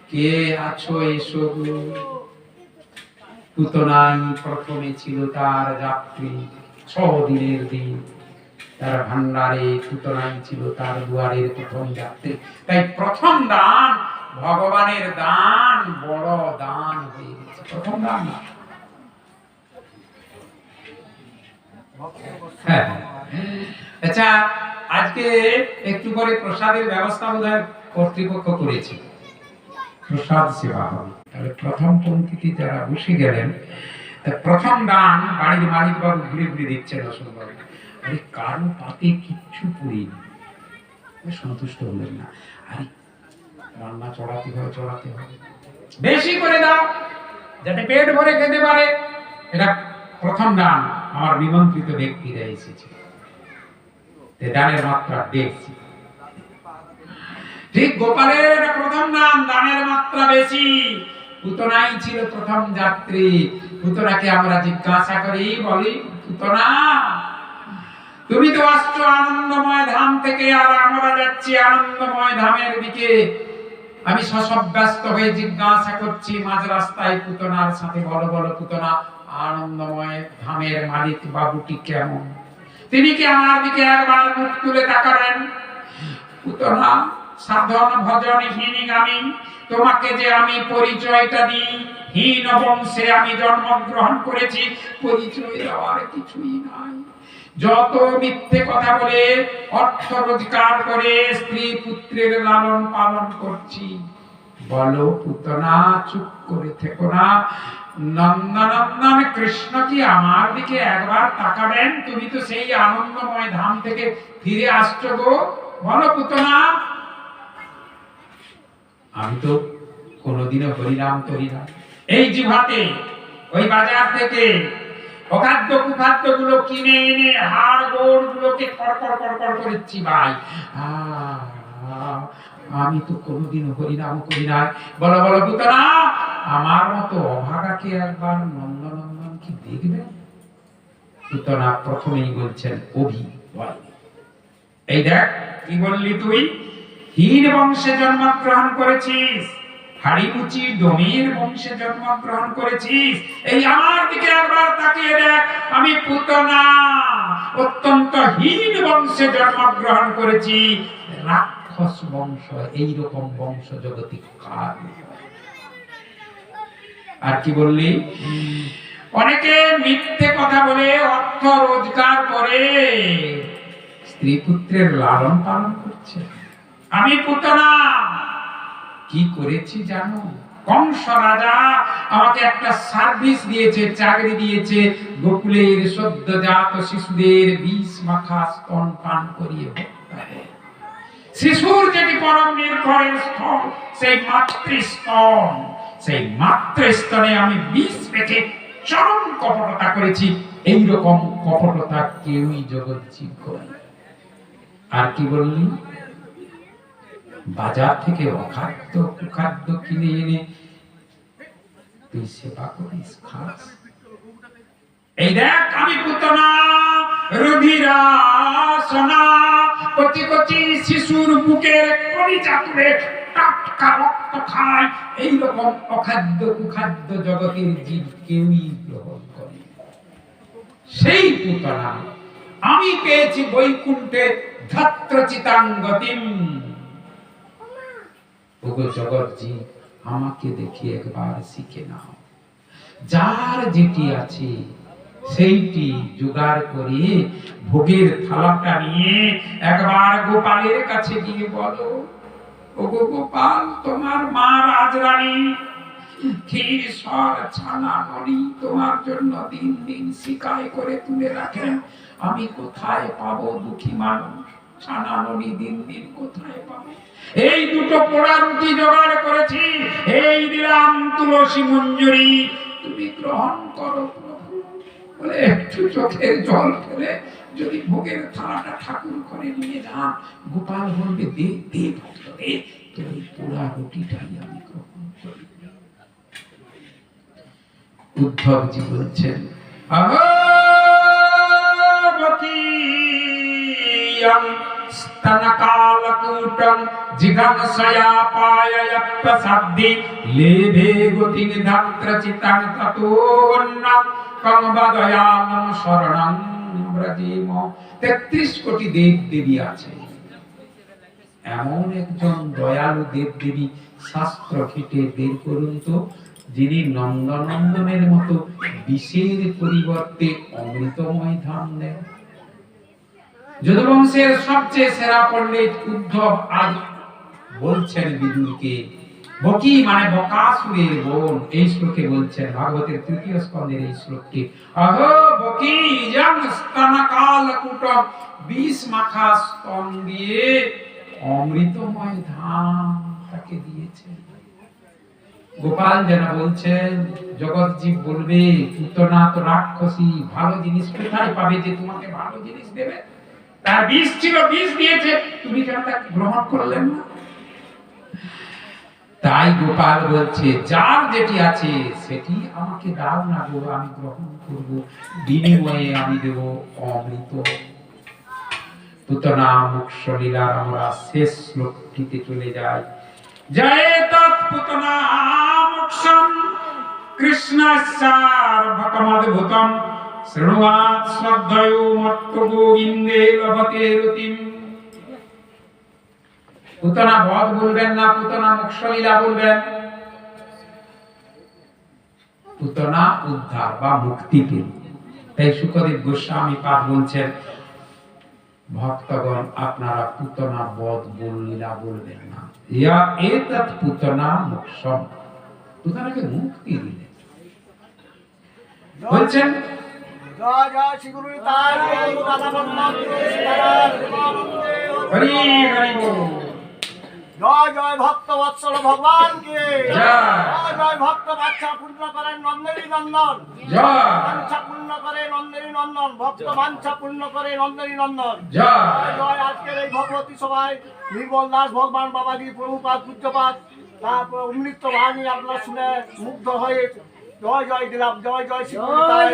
কে আছো এসো গো। পুতনাই প্রথমে ছিল তার যাত্রী, 6 দিনের দিন তার ভান্ডারে পুতনাই ছিল তার দুয়ারের প্রথম যাত্রী। তাই প্রথম দান, ভগবানের দান বড় দান হয়ে গেছে। প্রথম দান না। হ্যাঁ, আচ্ছা, আজকে একটু করে প্রসাদের ব্যবস্থা বোধহয় কর্তৃপক্ষ করেছে, প্রসাদ সেবা হবে। তাহলে প্রথম পঙ্ক্তিতে যারা বসে গেলেন, প্রথম দান বাড়ির মালিক বাবু ঘুরে ঘুরে দেখছেন অসম্ভবে। আরে কারো পাতে কিচ্ছু পড়েনি, সন্তুষ্ট হলেন না। আরে রান্না চড়াতে হবে, বেশি করে দাও যাতে পেট ভরে খেতে পারে। এটা প্রথম দান, আমার নিমন্ত্রিত ব্যক্তিরা এসেছে, দানের মাত্রা বেশি। ঠিক গোপালের প্রথম দান, দানের মাত্রা বেশি। পুতনাই ছিল প্রথম যাত্রী। পুতনাকে আমরা জিজ্ঞাসা করি, বলি, পুতনা তুমি তো আসছো আনন্দময় ধাম থেকে, আর আমরা যাচ্ছি আনন্দময় ধামের দিকে। আমি সব ব্যস্ত হয়ে জিজ্ঞাসা করছি মাঝ রাস্তায় পুতনার সাথে, বলো বলো পুতনা, আনন্দময় ধামের মালিক বাবুটি কেমন? তিনি কি আমার দিকে একবার মুখ তুলে তাকাবেন? পুতনা, সাধন ভজন হীনগামী, তোমাকে যে আমি পরিচয়টা দিই, হীন বংশে আমি জন্মগ্রহণ করেছি, পরিচয় দেওয়ার কিছুই নাই। যত মিথ্যে কথা বলে অর্থ রোজগার করে স্ত্রী পুত্রের লালন পালন করছি। বলো পুতনা, চুপ করে থেকো না। নন্দনন্দন কৃষ্ণ কি আমার দিকে একবার তাকাবেন? তুমি তো সেই আনন্দময় ধাম থেকে ফিরে আসছো গো, বলো পুতনা। আমি তো কোনোদিনও হরিনাম করি না। এই জিভাতে ওই বাজার থেকে অখাদ্য কুখাদ্য গুলো কিনে এনে হাড় গোড় গুলোকে কড়কড় কড়কড় করে চিবাই। আমি তো কোনোদিন হরিনাম করি না। বলো বলো পুতনা, আমার মতো অভাগাকে একবার নন্দনন্দন কি দেখবে? পুতনা প্রথমেই বলছেন, অভি, এই দেখ কি বললি তুই, হীন বংশে জন্মগ্রহণ করেছিস, হাড়িমুচি ডোমের বংশে জন্মগ্রহণ করেছিস। এই আমার দিকে একবার তাকিয়ে দেখ, আমি পুতনা অত্যন্ত হীন বংশে জন্মগ্রহণ করেছি, রাক্ষস বংশ। এইরকম বংশ জগতে কার? আর কি বললি? অনেকে মিথ্যে কথা বলে অর্থ রোজগার করে স্ত্রী পুত্রের লালন পালন করছে। আমি পুতনা কি করেছি জানো? কংস রাজা আমাকে একটা সার্ভিস দিয়েছে, চাকরি দিয়েছে, গোকুলের সদ্যজাত শিশুদের বিষ মাখা স্তন পান করিয়ে হত্যা। শিশুর যেটি পরম নির্ভরের স্থল, সেই মাতৃস্তন, সেই মাতৃস্তনে আমি বিষ রেখে চরম কপটতা করেছি। এইরকম কপটতা কেউই জগৎ জীব করে। আর কি বললি? বাজার থেকে অখাদ্য কুখাদ্য কিনে এনে তুই সেবা করিস, খাস। এই দেখ আমি পুতনা রুধিরা সোনা, কচি কচি শিশুর বুকের কলিজা তুলে টাটকা রক্ত খায়। এইরকম অখাদ্য কুখাদ্য জগতের জীব কেউই গ্রহণ করে। সেই পুতনা আমি পেয়েছি বৈকুণ্ঠে ধাত্রচিতাঙ্গতিম। ওগো জগৎ জীব, আমাকে দেখি একবার শিখে নাও। যার যেটি আছে সেইটি জোগাড় করে ভোগের থালাটা নিয়ে একবার গোপালের কাছে গিয়ে বলো, ওগো গোপাল, তোমার মা রাজরানী ক্ষীর সর ছানা ননি তোমার জন্য দিন দিন শিকায় করে তুলে রাখেন। আমি কোথায় পাবো দুঃখী মানুষ? ছানা ননি দিন দিন কোথায় পাবো? এই দুটো পোড়া রুটি জোগাড় করেছি, এই দিলাম তুলসী মঞ্জুরি, তুমি গ্রহণ করো প্রভু। বলে একটু চোখের জল ফেলে যদি ভোগের থালাটা ঠাকুর করে নিয়ে যান, গোপাল বলবে, দে দে ভক্ত দে, তোর এই পোড়া রুটিটাই আমি গ্রহণ করি। উদ্ধবজি বলছেন, আহো বকিয়ং স্তনকালকূটং জিঘাংসয়া পায়য় প্রসাদ্দি লেভে গতিং ধাত্রচিতাং ততোন্নং কংবদয়ালং শরণং ব্রজেম। ৩৩ কোটি দেব দেবী আছে, এমন একজন দয়ালু দেব দেবী শাস্ত্র ঘেটে বের করুন তো, যিনি নন্দনন্দনের মতো বিষের পরিবর্তে অমৃতময় ধাম দেন। যদুবংশের সবচেয়ে সেরা পণ্ডিত উদ্ধব আজ বলছেন বিদুরকে, বকি মানে বকাসুরের বোন। এই শ্লোকে বলছেন, ভাগবতের ৩য় স্কন্ধের এই শ্লোককে, অহো বকি ইয়ং স্তনকালকূটং, বিষ মাখা স্তন দিয়ে অমৃতময় ধাম তাকে দিয়েছে। গোপাল যেন বলছেন, জগৎ জীব বলবে, পুতনা তো রাক্ষসী, ভালো জিনিস কোথায় পাবে যে তোমাকে ভালো জিনিস দেবে? তার বিষ ছিল, বিষ দিয়েছে, তুমি কেন তাকে গ্রহণ করলেন না? তাই গোপাল বলছে যার যেটি আছে সেটি আমাকে দাও না গো, আমি গ্রহণ করব, বিনিময়ে আমি দেব অমৃত। পুতনা মোক্ষ লীলার আমরা শেষ শ্লোকটিতে চলে যাই। জয় তৎ পুতনা মোক্ষম কৃষ্ণস্যার ভকমদ্ভুতম শৃণুয়াৎ শ্রদ্ধয়ো মত্ত গোবিন্দে লভতে রতিম। পুতনা বধ বলবেন না, পুতনা মোক্ষ লীলা বলবেন। পুতনা উদ্ধার বা মুক্তি পেল। তাই শুকদেব গোস্বামী পাদ বলছেন ভক্তগণ আপনারা পুতনা বধ লীলা বলবেন না, ইয়া এতৎ পুতনা মোক্ষম, পুতনাকে মুক্তি দিলেন। বলছেন জয় জয় শ্রী গুরু তাই দাদা বন্দন হরি হরি বল। জয় জয় ভক্ত বৎসল ভগবান কে জয়। জয় জয় ভক্ত বাচ্চা পূর্ণ করেন নন্দিনী নন্দন, জয় বাঞ্ছা পূর্ণ করে নন্দিনী নন্দন, ভক্ত বাঞ্ছা পূর্ণ করে নন্দিনী নন্দন। জয়। জয় জয় আজকের এই ভগবতী সভায় নির্মল দাস ভগবান বাবাজি প্রভুপাদ পূজ্যপাদ তারপর অমৃত বাণী আপনার শুনে মুগ্ধ হয়ে জয় জয় দিলাম। জয় জয় শ্রী গুরু তাই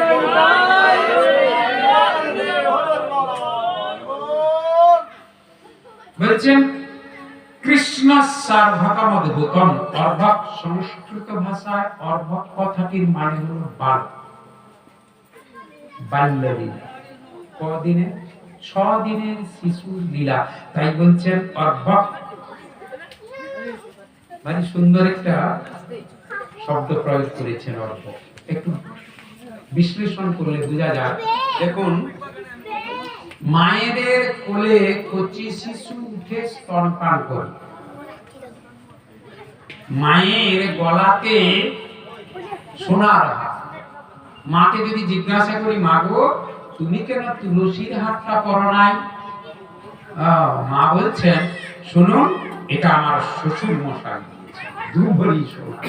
বলছেন কৃষ্ণ সার্ভকমদ্ভুতম। অর্ভক সংস্কৃত ভাষায় অর্ভক কথাটির মানে হলো বাল, বাল্য লীলা। কদিনে? 6 দিনের শিশুর লীলা। তাই বলছেন অর্ভক। মানে সুন্দর একটা শব্দ প্রয়োগ করেছেন অর্ভক। একটু বিশ্লেষণ করলে বোঝা যায়। দেখুন, মায়েদের কোলে কচি শিশু উঠে স্তনপান করে, মায়ের গলাতে সোনার হার। মাকে যদি জিজ্ঞাসা করি মাগো তুমি কেন তুলসীর হারটা পরো নাই, মা বলছেন শুনুন এটা আমার শ্বশুর মশাই দিয়েছে, 2 ভরি সোনা।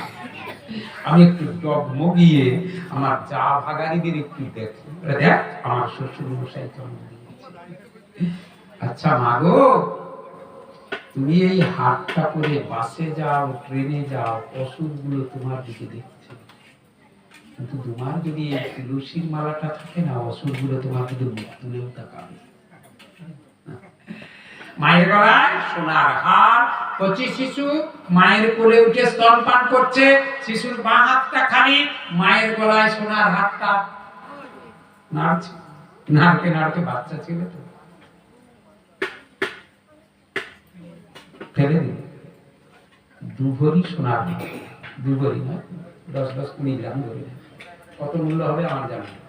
আমি একটু ডগমগিয়ে আমার যা ভাগারিদের একটু দেখি, দেখ আমার শ্বশুর মশাই কেমন দিয়েছে। আচ্ছা মাগো তুমি এই হাতটা করে বাসে যাও, ট্রেনে যাও, অসুরগুলো তোমার দিকে দেখছে, কিন্তু তোমার যদি এই তুলসীর মালাটা থাকে না, অসুরগুলো তোমার দিকে মুখ তুলেও তাকাবে। মায়ের গলায় সোনার হার, কচি শিশু মায়ের কোলে উঠে স্তনপান করছে, শিশুর বাঁ হাতটা খালি মায়ের গলায় সোনার হাতটা নাড়ছে, নাড়তে নাড়তে বাচ্চা ছিল তো ফেলে দিল। 2 ভরি সোনার, 2 ভরি না 10-20 গ্রাম ধরে। কত মূল্য হবে আমার জানা নেই।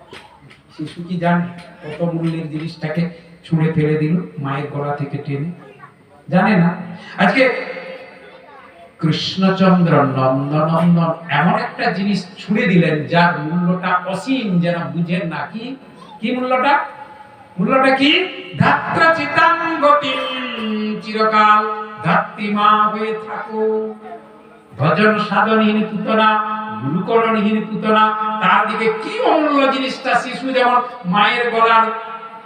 শিশু কি জানে কত মূল্যের জিনিসটাকে ছুঁড়ে ফেলে দিল মায়ের গলা থেকে টেনে? জানে না। আজকে কৃষ্ণচন্দ্র নন্দনন্দন এমন একটা জিনিস ছুঁড়ে দিলেন যার মূল্যটা অসীম, যেন বুঝেন না। কি কি মূল্যটা? মূল্যটা কি? ধাত্রা চিতাঙ্গতি চিরকাল ধাত্রী মা হয়ে থাকো। ভজন সাধনহীন পুতনা, গুরুকরণহীন পুতনা, তার দিকে কি অমূল্য জিনিসটা। শিশু যেমন মায়ের গলার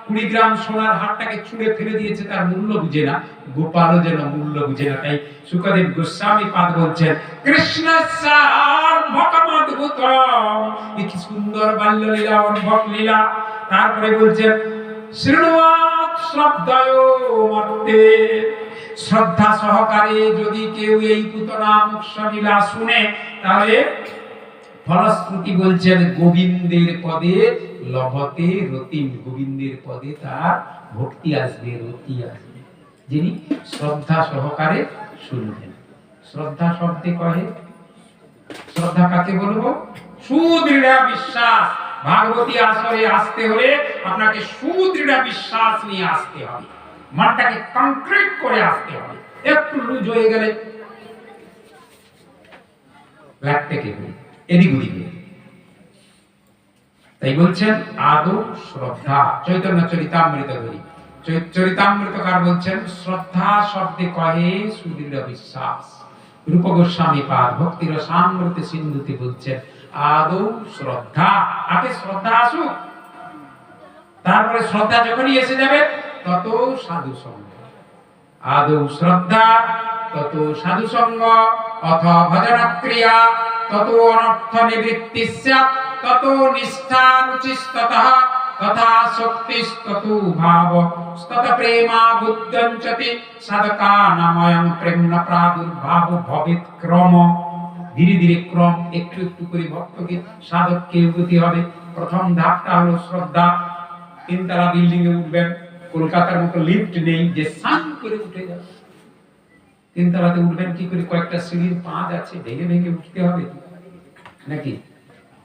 20 গ্রাম সোনার হারটাকে ছুঁড়ে ফেলে দিয়েছে, তার মূল্য বুঝে না, গোপালও যেন মূল্য বুঝে না। তাই শুকদেব গোস্বামী পাদ বলছেন কৃষ্ণ সার্ভকমদ্ভুত, কি সুন্দর বাল্য লীলা, অর্ভক লীলা। তারপরে বলছেন শৃণুয়াৎ শ্রদ্ধয়ো মত্তে, শ্রদ্ধা সহকারে যদি কেউ এই পুতনা মোক্ষ লীলা শুনে তাহলে ফলশ্রুতি বলছেন গোবিন্দের পদে লভতে রতিম, গোবিন্দের পদে তার ভক্তি আসবে, রতি আসবে, যিনি শ্রদ্ধা সহকারে শুনবেন। শ্রদ্ধা শব্দে কহে, শ্রদ্ধা কাকে বলবো? সুদৃঢ় বিশ্বাস। ভাগবতী আসরে আসতে হলে আপনাকে সুদৃঢ় বিশ্বাস নিয়ে আসতে হবে, মনটাকে কংক্রিট করে আসতে হবে। একটু লুজ হয়ে গেলে লাগতে কে এদিক ওদিকে। তাই বলছেন আদৌ শ্রদ্ধা। চৈতন্য চরিতামৃত ধরি, চরিতামৃতকার বলছেন শ্রদ্ধা শব্দে কহে সুদৃঢ় বিশ্বাস। রূপ গোস্বামী পাদ ভক্তির সামৃত সিন্ধুতে বলছেন আদৌ শ্রদ্ধা। আগে শ্রদ্ধা আসুক, তারপরে শ্রদ্ধা যখনই এসে যাবে তত সাধু সঙ্গ। আদৌ শ্রদ্ধা তত সাধু সঙ্গ। অথ ভজনক্রিয়া ততো অনর্থ নিবৃত্তি স্যাৎ ততো নিষ্ঠা রুচিস্ততঃ তথা শক্তিস্ততো ভাব স্তত প্রেমা বুদ্ধঞ্চতি সাধকানাময়ং প্রেম্ণ প্রাদুর্ভাব ভবেৎ ক্রম। ধীরে ধীরে ক্রম, একটু একটু করে ভক্তকে সাধককে উন্নতি হবে। প্রথম ধাপটা হলো শ্রদ্ধা। তিনতলা বিল্ডিং এ উঠবেন, কলকাতার মতো লিফট নেই যে সান করে উঠে যাবে। তিনতলাতে উঠবেন কি করে? কয়েকটা সিঁড়ির পাঁচ আছে, ভেঙে ভেঙে উঠতে হবে নাকি?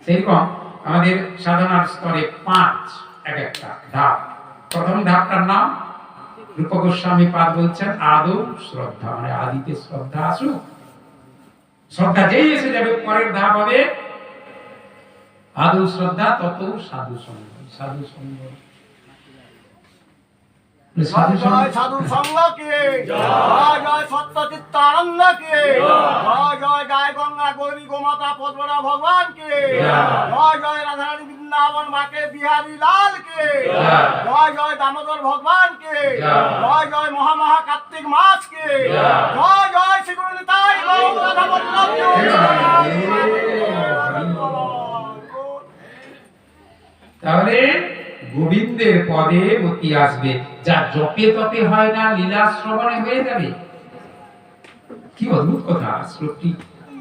সেইরকম আমাদের সাধনার স্তরে 5 এক একটা ধাপ। প্রথম ধাপটার নাম রূপ গোস্বামী পাদ বলছেন আদৌ শ্রদ্ধা, মানে আদিতে শ্রদ্ধা আসুক। শ্রদ্ধা যেই এসে যাবে, পরের ধাপ হবে আদৌ শ্রদ্ধা তত সাধু সঙ্গ। সাধু সঙ্গ, সাধু সঙ্গ, জয় সাধু সঙ্গকে, জয় জয় সত্যচিত্ত আনন্দকে, জয় জয় জয় গঙ্গা গৌরী গোমাতা পদ্মরা ভগবানকে, জয় জয় রাধারানী বৃন্দাবন মাকে বিহারী লালকে, জয় জয় দামোদর ভগবানকে, জয় জয় মহা কার্তিক মাসকে, জয় জয় শ্রী গুরু নিতাই গৌর রাধা বল্লভকে। তাহলে গোবিন্দের পদে মতি আসবে, যা জপে তপে হয় না, লীলা শ্রবণে হয়ে যাবে। কি অদ্ভুত কথা, শ্লোকটি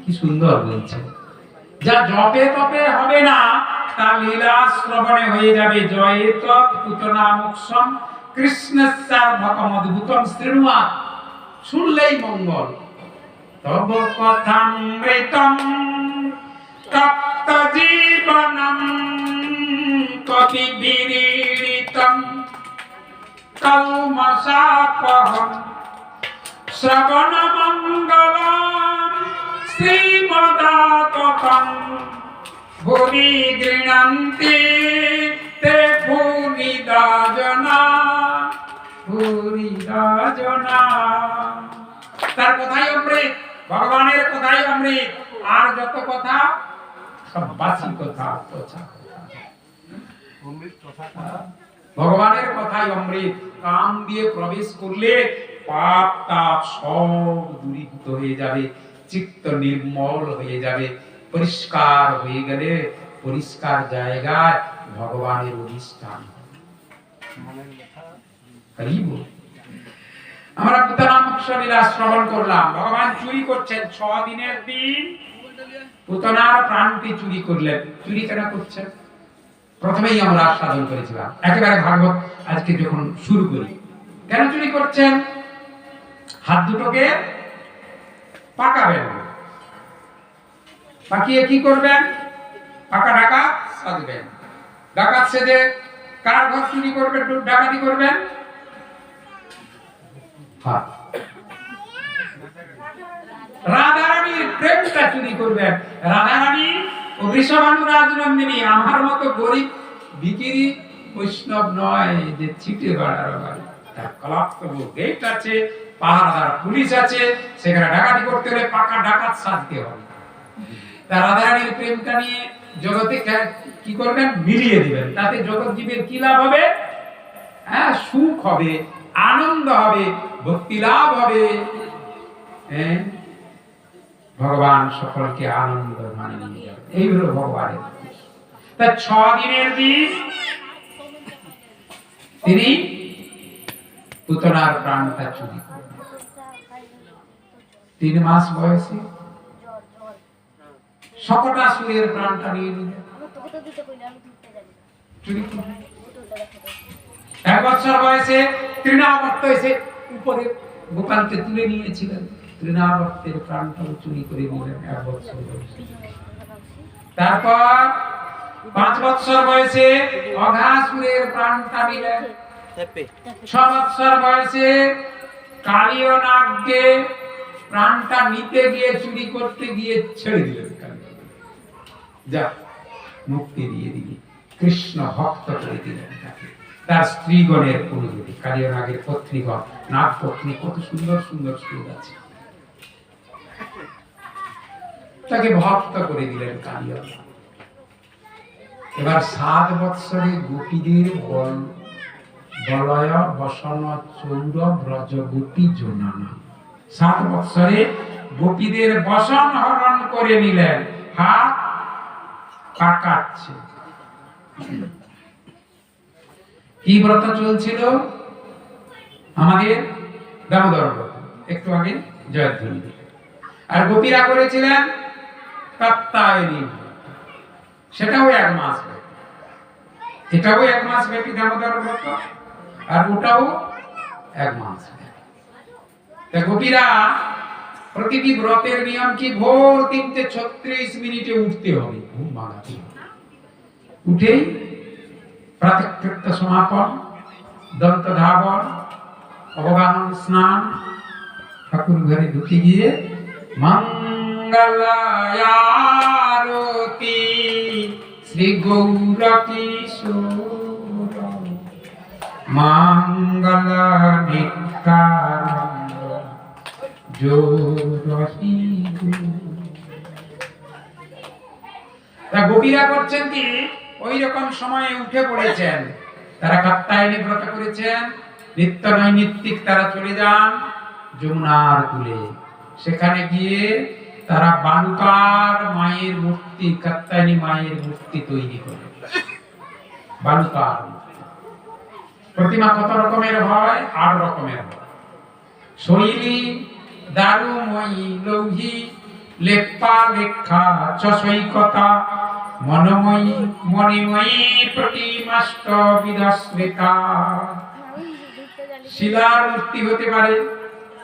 কি সুন্দর বলছে। যা জপে তপে হবে না, তা লীলা শ্রবণে হয়ে যাবে। জয়ে তৎ পুতনা মোক্ষম কৃষ্ণস্যার্ভকম অদ্ভুতম শৃণুয়াৎ, শুনলেই মঙ্গল। তব কথামৃতম তপ্ত জীবনম কপি বিরীড়িতম কলমশাপহম শ্রবণ মঙ্গলম শ্রীমদাততম ভুরি গৃণন্তি তে ভুরিদা জনা, ভুরিদা জনা। তার কথাই অমৃত, ভগবানের কথাই অমৃত। আর যত কথা সব বাসি কথা, পচা কথা। ভগবানের কথাই অমৃত। কান দিয়ে প্রবেশ করলে পাপ তাপ সব দূরীভূত হয়ে যাবে, চিত্ত নির্মল হয়ে যাবে। পরিষ্কার হয়ে গেলে পরিষ্কার জায়গায় ভগবানের অধিষ্ঠান। আমরা পুতনা মোক্ষ লীলা শ্রবণ করলাম। ভগবান চুরি করছেন 6 দিনের দিন, পুতনার প্রাণটি চুরি করলেন। চুরি কেন করছেন? প্রথমেই আমরা আস্বাদন করেছিলাম, একেবারে ভাগবত আজকে যখন শুরু করি। কেন চুরি করছেন? হাত দুটোকে পাকাবেন, পাকিয়ে কি করবেন? পাকা ডাকাত সাজবেন। ডাকাত সেজে কার ঘর চুরি করবেন, ডাকাতি করবেন? রাধারানীর প্রেমটা চুরি করবেন। রাধারানী ও বৃষভানু রাজনন্দিনী আমার মতো গরিব ভিখিরি বৈষ্ণব নয় যে ছিটে বেড়ার বাড়ি। তার কলাপ্তব গেট আছে, পাহারাদার পুলিশ আছে, সেখানে ডাকাতি করতে হলে পাকা ডাকাত সাজতে হবে। তার রাধারানীর প্রেমটা নিয়ে জগতে কি করবেন? মিলিয়ে দিবেন। তাতে জগৎ জীবের কি লাভ হবে? হ্যাঁ, সুখ হবে, আনন্দ হবে, ভক্তি লাভ হবে। ভগবান সকলকে আনন্দ মানে নিয়ে যাবে, এই হলো ভগবানের। তা 6 দিনের দিন তিনি পুতনার প্রাণটা চুরি করলেন। 3 মাস বয়সে শকটাসুরের প্রাণটা নিয়ে নিলেন, চুরি করলেন। 1 বছর বয়সে তৃণাবর্ত এসে উপরে গোপালকে তুলে নিয়েছিলেন, তৃণাবর্তের প্রাণটাও চুরি করে নিলেন 1 বছর বয়সে। তারপর 5 বছর বয়সে অঘাসুরের প্রাণটা নিলেন। 6 বছর বয়সে কালীয় নাগকে প্রাণটা নিতে গিয়ে, চুরি করতে গিয়ে ছেড়ে দিলেন। যা মুক্তি দিয়ে দিলেন, কৃষ্ণ ভক্ত করে দিলেন তাকে। তার স্ত্রীগণের অনুযায়ী কালীয় নাগের পত্নীগণ, নাগ পত্নী, কত সুন্দর সুন্দর শ্লোক আছে। তাকে ভক্ত করে দিলেন কালীয় নাগ। এবার 7 বৎসরে গোপীদের বলয় বসন চৌর ব্রজ গোপী জনানা। 7 বৎসরে গোপীদের বসন হরণ করে নিলেন, হাত পাকাচ্ছে। কি ব্রত চলছিল? আমাদের দামোদর ব্রত, একটু আগে জয়ধ্বনি। আর গোপীরা করেছিলেন কাত্যায়নী, সেটাও 1 মাস ব্যাপী। এটাও 1 মাস ব্যাপী দামোদর ব্রত, আর ওটাও 1 মাস ব্যাপী। তা গোপীরা প্রতিটি ব্রতের নিয়ম কি, ভোর 3:36 উঠতে হবে, ঘুম ভাঙাতে হবে। উঠেই প্রাতঃকৃত্য সমাপন, দন্ত ধাবন, অবগাহন, স্নান, ঠাকুর ঘরে ঢুকে গিয়ে মঙ্গলায়ারতি শ্রী গৌর কিশোর মঙ্গল নিত্যানন্দ জোরহি। তা গোপীরা করছেন কি, ওই রকম সময়ে উঠে পড়েছেন। তারা কাত্যায়নী ব্রত করেছেন। নিত্য নৈমিত্তিক তারা চলে যান যমুনার কূলে। সেখানে গিয়ে তারা বালুকার মায়ের মূর্তি, কাত্যায়নী মায়ের মূর্তি তৈরি করে। বালুকার প্রতিমা কত রকমের হয়? 8 রকমের হয়। শৈলী, দারুময়ী, লৌহি, লেপ্পা, লেখা, চৈকতা, মনোময়ী, মণিময়ী, প্রতিমাষ্ট বিধস্মৃতা। শিলার মূর্তি হতে পারে,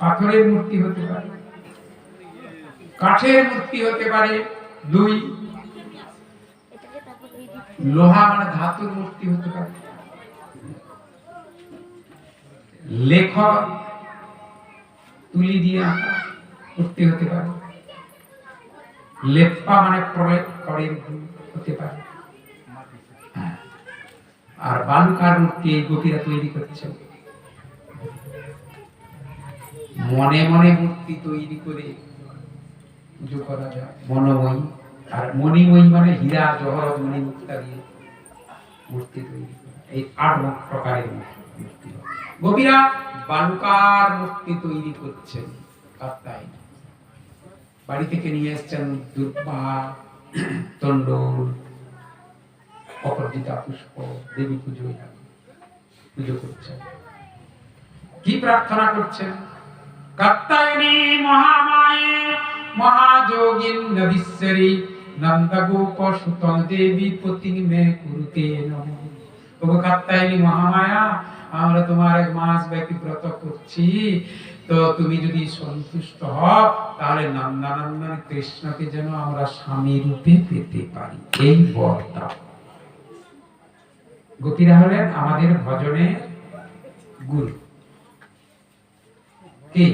পাথরের মূর্তি হতে পারে, কাঠের মূর্তি হতে পারে 2, লোহা মানে ধাতুর মূর্তি হতে পারে, লেখক তুলি দিয়ে আঁকা মূর্তি হতে পারে, লেপ্পা মানে খড়ের হতে পারে, আর বালুকার মূর্তি এই গোপীরা তৈরি করছে। মনে মনে মূর্তি তৈরি করে পুজো করা যায়, মনোময়ী। আর মণিময়ী মানে হীরা জহরত মণি মুক্তা দিয়ে মূর্তি তৈরি করা। এই 8 প্রকারের মূর্তি। গোপীরা বালুকার মূর্তি তৈরি করছেন কাত্যায়নী। বাড়ি থেকে নিয়ে এসছেন দুর্বা, তন্ডল, অপরাজিতা পুষ্প, দেবী পুজো করছেন। কি প্রার্থনা করছেন? কাত্যায়নী মহামায়ে মহাযোগিন নদীশ্বরী নন্দগোপ সুতল দেবী পতিং মে কুরুতে নমঃ। ওগো কাত্যায়নী মহামায়া, আমরা তোমার 1 মাস ব্যাপী ব্রত করছি, তো তুমি যদি সন্তুষ্ট হও তাহলে নন্দনন্দন কৃষ্ণকে যেন আমরা স্বামী রূপে পেতে পারি, এই বর দাও। গোপীরা হলেন আমাদের ভজনের গুরু। কি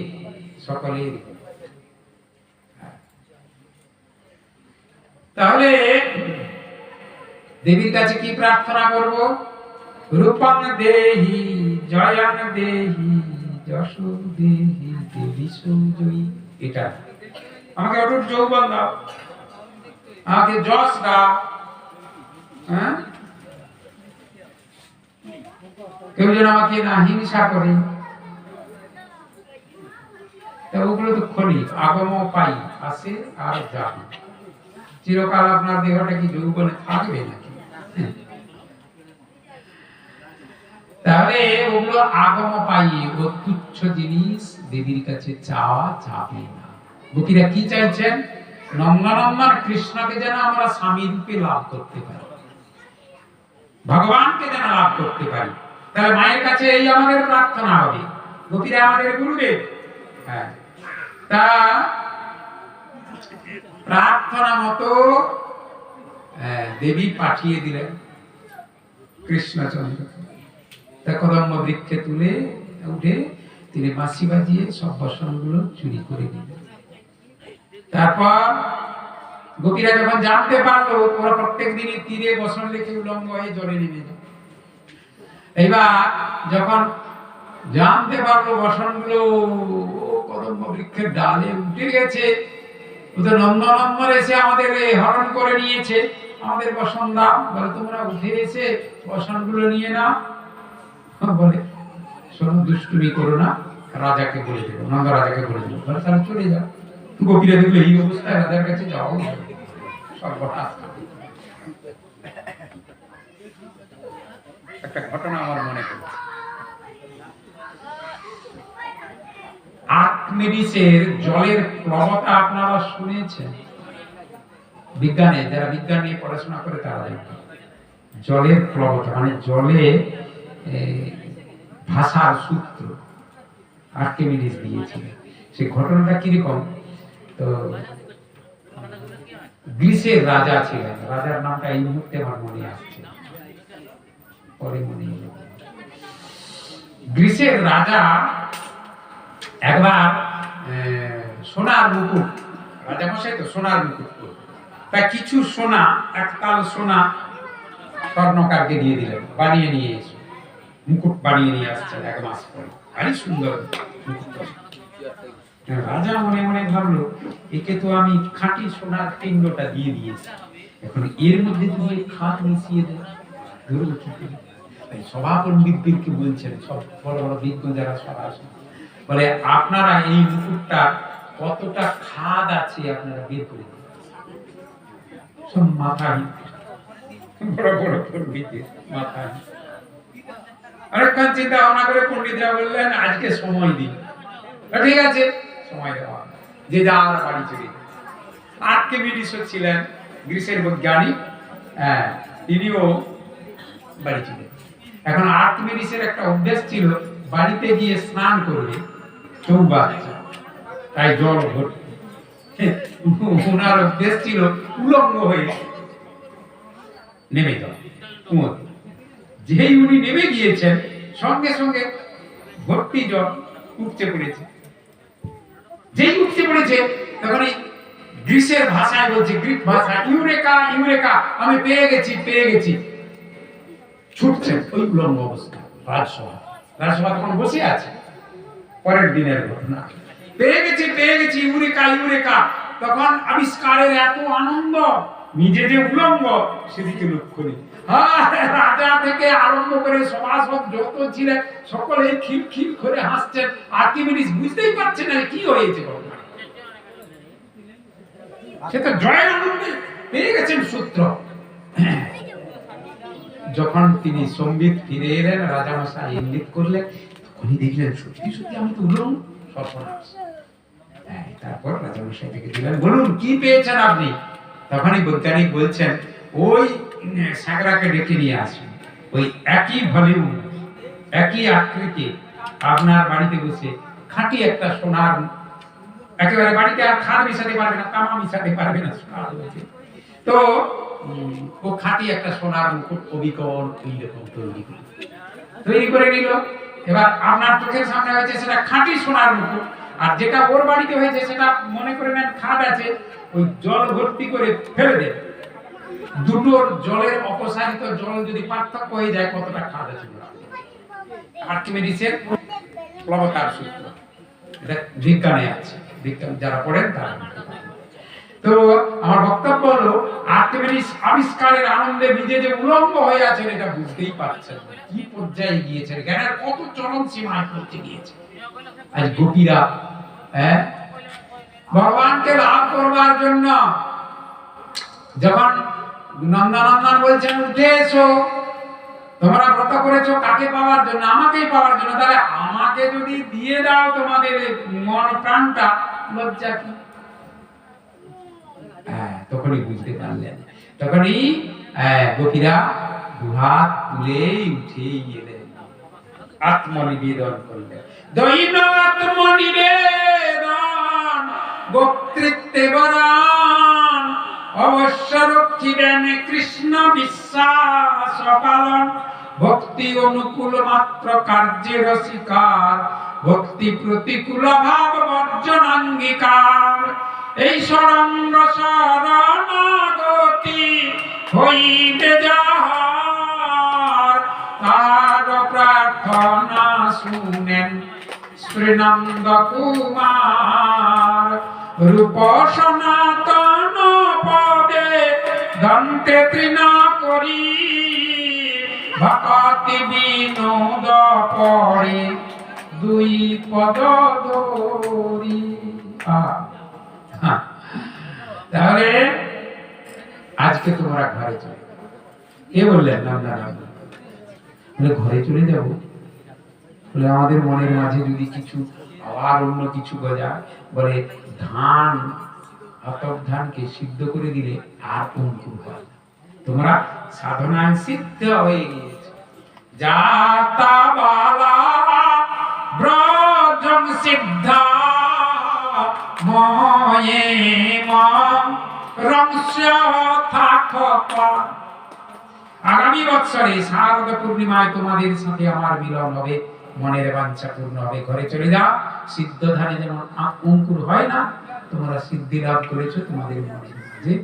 সকলের। তাহলে দেবীর কাছে কি প্রার্থনা করব? রূপং দেহি, জয়ং দেহি, যশো দেহি, দেবী সঞ্জয়ী। এটা আমাকে অটুট যৌবন দাও, আমাকে যশ দাও। হ্যাঁ, কেউ যেন আমাকে না হিংসা করে। ওগুলো তো ক্ষণিক, আগম পাই, আসে আর যাবে। চিরকাল আপনার দেহটা কি যৌবনে থাকবে নাকি? তাহলে ওগুলো আগম পাই, ও তুচ্ছ জিনিস দেবীর কাছে চাওয়া যাবে না। গোপীরা কি চাইছেন? নন্দনন্দন কৃষ্ণকে যেন আমরা স্বামী রূপে লাভ করতে পারি, ভগবানকে যেন লাভ করতে পারি। তাহলে মায়ের কাছে এই আমাদের প্রার্থনা হবে। গোপীরা আমাদের গুরুদেব। হ্যাঁ, তা প্রার্থনা মতো দেবী পাঠিয়ে দিলেন কৃষ্ণচন্দ্র। তা কদম্ব বৃক্ষে তুলে উঠে তিনি বাঁশি বাজিয়ে সব বসনগুলো চুরি করে নিলেন। তারপর গোপীরা যখন জানতে পারলো, ওরা প্রত্যেক দিনই তীরে বসন রেখে উলঙ্গ হয়ে জলে নেমে যায়। এইবার যখন জানতে পারলো বসনগুলো কদম্ব বৃক্ষের ডালে উঠে গেছে, ওদের নন্দনন্দন এসে আমাদের হরণ করে নিয়েছে, আমাদের বসন দাও। বলে তোমরা উঠে এসে বসনগুলো নিয়ে নাও। বলে শোনো, দুষ্টুমি করো না, রাজাকে বলে দেবো, নন্দ রাজাকে বলে দেবো। বলে তাহলে চলে যাও, গোপীরা দেখলো এই অবস্থায় রাজার কাছে যাও সর্বনাশ। একটা ঘটনা আমার মনে পড়ছে, আর্কিমিডিসের জলের প্লবতা আপনারা শুনেছেন? বিজ্ঞানে যারা বিজ্ঞান নিয়ে পড়াশোনা করে তারা দেখবে জলের প্লবতা মানে জলে ভাষার সূত্র আর্কিমিডিস দিয়েছিলেন। সেই ঘটনাটা কিরকম, তো গ্রিসের রাজা ছিলেন, রাজার নামটা এই মুহূর্তে আমার মনে আসছে, পরে মনে হলো। গ্রিসের রাজা একবার সোনার মুকুট, রাজা মশাই তো সোনার মুকুট, তা কিছু সোনা, একতাল সোনা স্বর্ণকারকে দিয়ে দিলেন, বানিয়ে নিয়ে এসে মুকুট বানিয়ে নিয়ে আসছেন 1 মাস পরে, ভারী সুন্দর মুকুট। রাজা মনে মনে ভাবলো একে তো আমি খাঁটি সোনার পিণ্ডটা দিয়ে দিয়েছি, এখন এর মধ্যে যদি খাদ মিশিয়ে দেয় ধরবো কি করে? সভা পণ্ডিতদেরকে বলছেন, সব বড় বড় বিজ্ঞ যারা সভা আসেন, বলে আপনারা এই মুকুটটা কতটা খাদ আছে আপনারা বের করে দিন। সব মাথায় বড় বড় পণ্ডিতের মাথায়। আরেকখান চিন্তা ভাবনা করে পণ্ডিতরা বললেন আজকে সময় দিন। ঠিক আছে, সময় দেওয়া, যে যার বাড়ি চলে। আর্কিমিডিস ছিলেন গ্রিসের বৈজ্ঞানিক, তিনিও বাড়ি ছিলেন। এখন আর্কিমিডিসের একটা অভ্যাস ছিল বাড়িতে গিয়ে স্নান করবে চৌবাচ্চা, তাই জল ভর্তি। ওনার অভ্যাস ছিল উলঙ্গ হয়ে নেমে যাওয়া কুয়োতে। যেই উনি নেমে গিয়েছেন সঙ্গে সঙ্গে ভর্তি জল উপচে পড়েছে। যেই উপচে পড়েছে তখন গ্রিসের ভাষায় বলছে, গ্রিক ভাষা, ইউরেকা ইউরেকা, আমি পেয়ে গেছি পেয়ে গেছি। ছুটছেন ওই উলঙ্গ অবস্থা রাজসভা, রাজসভা তখন বসে আছে। পরের দিনের ঘটনা, পেয়ে গেছি ইউরেকা ইউরেকা। তখন আবিষ্কারের এত আনন্দ, নিজে যে উলঙ্গ সেদিকে লক্ষ্য নেই। রাজা থেকে আরম্ভ করে সভাসদ যত ছিলেন সকলে খিলখিল করে হাসছেন। আর্কিমিডিস বুঝতেই পারছেন না কি হয়েছে। সে তো জয়ের আনন্দে পেয়ে গেছেন সূত্র। যখন তিনি সম্বিত ফিরে এলেন, রাজামশাই ইঙ্গিত করলেন, তখনই দেখলেন সত্যি সত্যি আমি তো উলঙ্গ, সর্বনাশ। তারপর রাজামশাই থেকে দিলেন, বলুন কি পেয়েছেন আপনি? তখনই বৈজ্ঞানিক বলছেন, ওই সাগরাকে ডেকে নিয়ে আসুন, ওই একই ভলিউম একই আকৃতি আপনার বাড়িতে বসে খাঁটি একটা সোনার, একেবারে বাড়িতে আর খাদ মিশাতে পারবে না, তামা মিশাতে পারবে না, তো ও খাঁটি একটা সোনার মুকুট অবিকল এইরকম তৈরি করে নিল। এবার আপনার চোখের সামনে হয়েছে সেটা খাঁটি সোনার মুকুট, আর যেটা ওর বাড়িতে হয়েছে সেটা মনে করে নেন খাদ আছে, ওই জল ভর্তি করে ফেলে দেন। দুটোর জলের অপসারিত জল যদি পার্থক্য হয়ে যায় কতটা খাদ আছে। আর্কিমিডিসের প্লবতার সূত্র, এটা বিজ্ঞানে আছে, বিজ্ঞান যারা পড়েন তারা। তো আমার বক্তব্য হলো, আর্কিমিডিস আবিষ্কারের আনন্দে নিজে যে উলঙ্গ হয়ে আছেন এটা বুঝতেই পারছেন কি পর্যায়ে গিয়েছেন, জ্ঞানের কত চরম সীমায় পৌঁছে গিয়েছে। আজ গোপীরা ভগবানকে লাভ করবার জন্য যখন নন্দনন্দন বলছেন উঠে এসো, তোমরা ব্রত করেছো কাকে পাওয়ার জন্য? আমাকেই পাওয়ার জন্য। তাহলে আমাকে যদি দিয়ে দাও তোমাদের মন প্রাণটা, লজ্জা কি? তখনই বুঝতে পারলেন, তখনই গোপীরা দুহাত তুলে উঠে গেলেন, আত্মনিবেদন করলেন। দৈন আত্মনিবেদন বক্তৃত্বে বরণ, অবশ্য রক্ষিবেন কৃষ্ণ বিশ্বাস পালন। ভক্তি অনুকূল মাত্র কার্যের স্বীকার, ভক্তি প্রতিকূল ভাব বর্জন অঙ্গীকার। এই সরঙ্গ শরণাগতি হইবে যাহার, তার প্রার্থনা শুনেন শ্রীনন্দ কুমার। রূপ সনাতন পদে দন্তে তৃণা করি, ভকতি বিনোদ পড়ে দুই পদ ধরি। তাহলে আজকে তোমরা ঘরে চলে যাও। কে বললেন? না না না, বলে ঘরে চলে যাব? বলে আমাদের মনের মাঝে যদি কিছু আবার অন্য কিছু গজায়, বলে ধান, আতপ ধানকে সিদ্ধ করে দিলে আর অঙ্কুর হয় না। তোমরা সাধনায় সিদ্ধ হয়ে গিয়েছে। যাতা বালা ব্রজং সিদ্ধা ময়ে মম রংস থাকত। আগামী বৎসরে শারদ পূর্ণিমায় তোমাদের সাথে আমার মিলন হবে, মনের বাঞ্ছা পূর্ণ হবে। ঘরে চলে যাও। সিদ্ধ ধানে যেমন অঙ্কুর হয় না, তোমরা সিদ্ধি লাভ করেছো, তোমাদের মনের মাঝে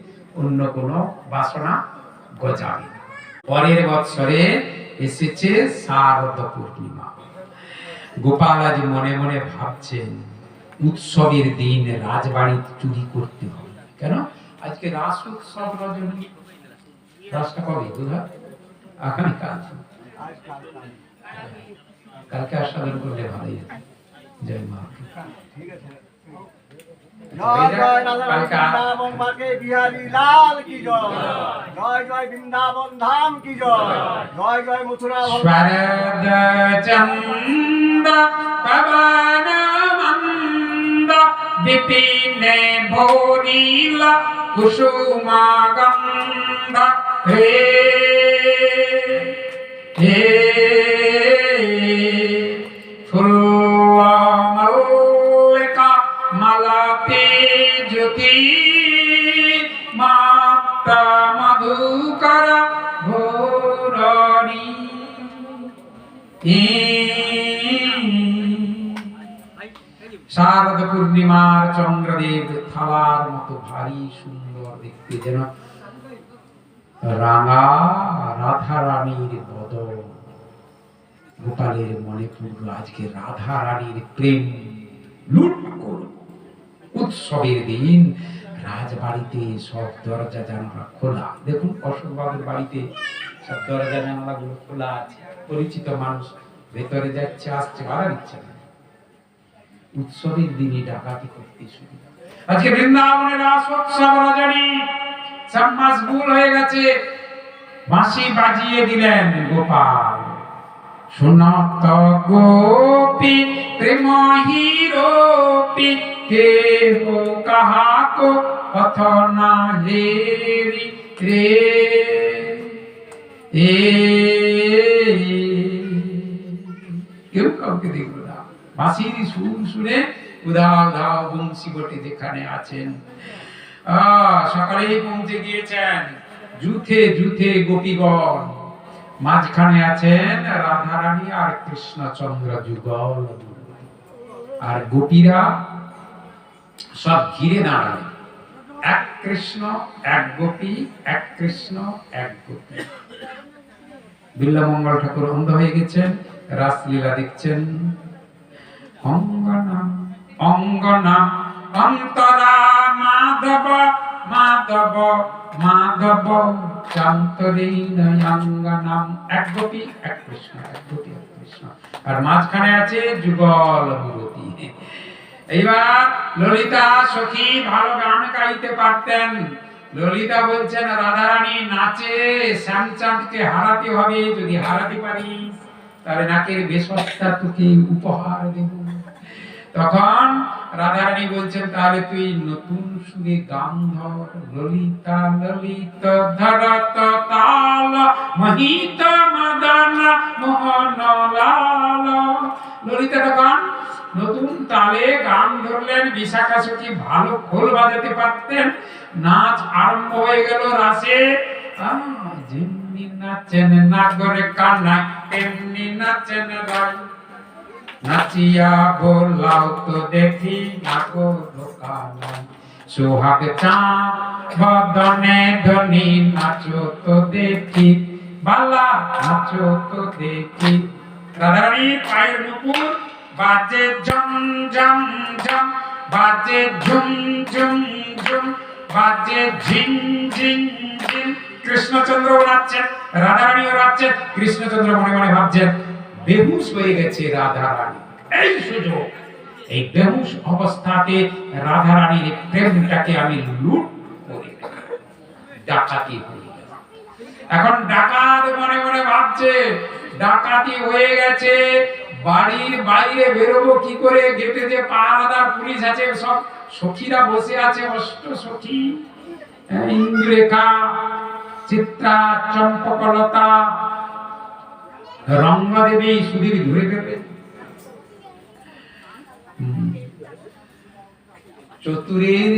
অন্য কোনো বাসনা গজাবে না। পরের বৎসরে এসেছে শারদ পূর্ণিমা। গোপাল আজ মনে মনে ভাবছেন উৎসবের দিন রাজবাড়ি চুরি করতে হবে। কেন? আজকে রাস উৎসব রজনী। রাসটা কবে? বুধবার, আগামীকাল। কালকে আস্বাদন করলে ভালোই হবে। জয় মা। ঠিক আছে। জয় জয় রাধারানী বৃন্দাবন মাকে বিহারী লাল কি জয়। জয় জয় বৃন্দাবন ধাম কি জয়। জয় জয় মথুরা শরদ চন্দ পবন মন্দ বিপিনে ভোরিল কুসুমাগন্ধ হে হে ফুল্লমল্লিকা মালতি জ্যোতি মাতা মধুকর ঘোরণী। শারদ পূর্ণিমার চন্দ্রদেব থালার মতো ভারী সুন্দর দেখতে, যেন রাঙা রাধা রানীর বদন। গোপালের মনে পূর্ণ আজকে রাধা রানীর প্রেম লুট করব। উৎসবের দিন রাজবাড়িতে সব দরজা জানালা খোলা। দেখুন অশোক বাবুর বাড়িতে সব দরজা জানালাগুলো খোলা আছে। পরিচিত মানুষ ভেতরে যাচ্ছে আসছে, ভাড়া দিচ্ছে না। উৎসবের দিনই ডাকাতি করতে শুরু। আজকে বৃন্দাবনের রাস উৎসব রজনী, সব মাসগুল হয়ে গেছে। বাঁশি বাজিয়ে দিলেন গোপাল। শুনত গোপী প্রেম হিরোপি কে হো কাহাকো পথ না হেরি রে। কেউ কাউকে দেখলো না। বাঁশির সুর শুনে উধাও ধাও বংশী বটে যেখানে আছেন, সকালেই পৌঁছে গিয়েছেন। যুথে যুথে গোপীগণ, মাঝখানে আছেন রাধারানী আর কৃষ্ণচন্দ্র যুগল। আর গোপীরা সব ঘিরে দাঁড়ায়। এক কৃষ্ণ এক গোপী, এক কৃষ্ণ এক গোপী। বিল্লামঙ্গল ঠাকুর অন্ধ হয়ে গেছেন, রাসলীলা দেখছেন। অঙ্গনা অঙ্গনা অন্তরা মাধব মাধব মাধব চান্তরীন অঙ্গনাম। এক গোপী এক কৃষ্ণ, এক গোপী এক কৃষ্ণ। আর মাঝখানে আছে যুগল মূর্তি। এইবার ললিতা সখী ভালো গান গাইতে পারতেন। ললিতা বলছেন রাধারানী নাচে, শ্যামচাঁদকে হারাতে হবে। যদি হারাতে পারি তাহলে নাকের বেশটা তোকে উপহার দেব। তখন রাধারানী বলছেন তাহলে তুই নতুন সুরে গান ধর। ললিতা ললিত ধরত তাল মহিত মদন মোহন লাল। ললিতা তখন নতুন তালে গান ধরলেন। বিশাখা সখী ভালো খোল বাজাতে পারতেন। নাচ আরম্ভ হয়ে গেল রাসে। যেমনি নাচেন নাগরে কানাই, তেমনি নাচেন রাই। নাচিয়া বলাও তো দেখি নাগো দোকানাই। সোহাগ চাঁদ বদনে ধনি, নাচো তো দেখি বালা, নাচো তো দেখি। রাধারানীর পায়ের নুপুর বাজে ঝম ঝম ঝম, বাজে ঝুম ঝুম ঝুম, বাজে ঝিং ঝিং ঝিং। কৃষ্ণচন্দ্র নাচছেন, রাধারানীও নাচছেন। কৃষ্ণচন্দ্র মনে মনে ভাবছেন বেহুশ হয়ে গেছে রাধারানী। এই সুযোগ, এই বেহুশ অবস্থাতে রাধারানীর প্রেমটাকে আমি লুট ডাকাতি হয়ে গেল। এখন ডাকাত মনে মনে ভাবছে ডাকাতি হয়ে গেছে, বাড়ির বাইরে বেরোবো কি করে, গেটে যে পাহারাদার পুলিশ আছে, সব সখীরা বসে আছে, অষ্ট সখী, ইন্দ্রেখা, চিত্রা, চম্পকলতা, রঙ্গদেবী, সুধীর ঘুরে ফেরবে। চতুরের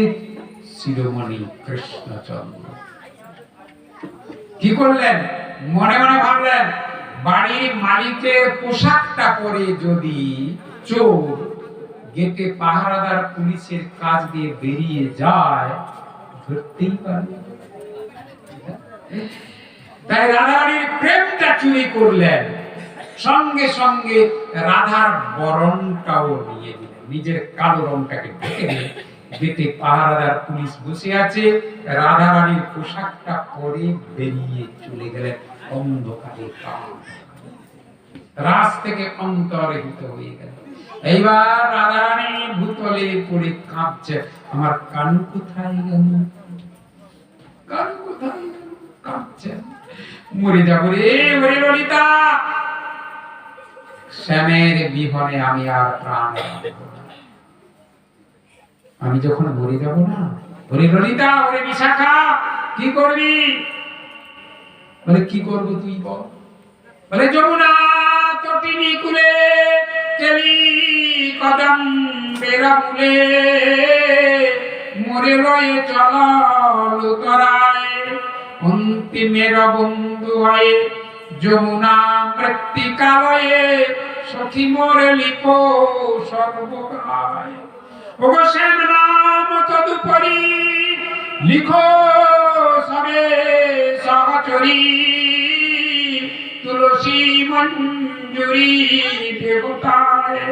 শিরোমণি কৃষ্ণচন্দ্র কি করলেন, মনে মনে ভাবলেন বাড়ির মালিকের পোশাকটা পরে যদি চোর গেটে পাহারাদার পুলিশের কাজ দিয়ে বেরিয়ে যায়, ধরতেই পারবে। তাই রাধারানীর প্রেমটা চুরি করলেন, সঙ্গে সঙ্গে রাধার বরণটাও নিয়ে দিলেন, নিজের কালো রংটাকে ঢেকে দিলেন। গেটে পাহারাদার পুলিশ বসে আছে, রাধারানীর পোশাকটা পরে বেরিয়ে চলে গেলেন অন্ধকারে, রাস থেকে অন্তর্হিত হয়ে গেল। এইবার রাধারানী ভূতলে পড়ে কাঁপছে, আমার কান কোথায় গেল, কান কোথায় গেল, কাঁপছে, মরে যাবো রে, ওরে ললিতা, শ্যামের বিহনে আমি আর প্রাণ রাখবো না। আমি যখন মরে যাব না, ওরে ললিতা, ওরে বিশাখা, কি করবি? বলে কি করবো তুই বল? বলে যমুনা তটিনী কুলে চলি কদম বেরা মূলে, মরে লয়ে চল লুতরায়, অন্তিমের বন্ধু হয়ে যমুনা মৃত্তিকালয়ে, সখী মোরে লিখো সর্বগায়। ওগো শ্যাম নাম তদুপরি লিখো সবে সহচরী, তুলসী মঞ্জুরি দেবতায়,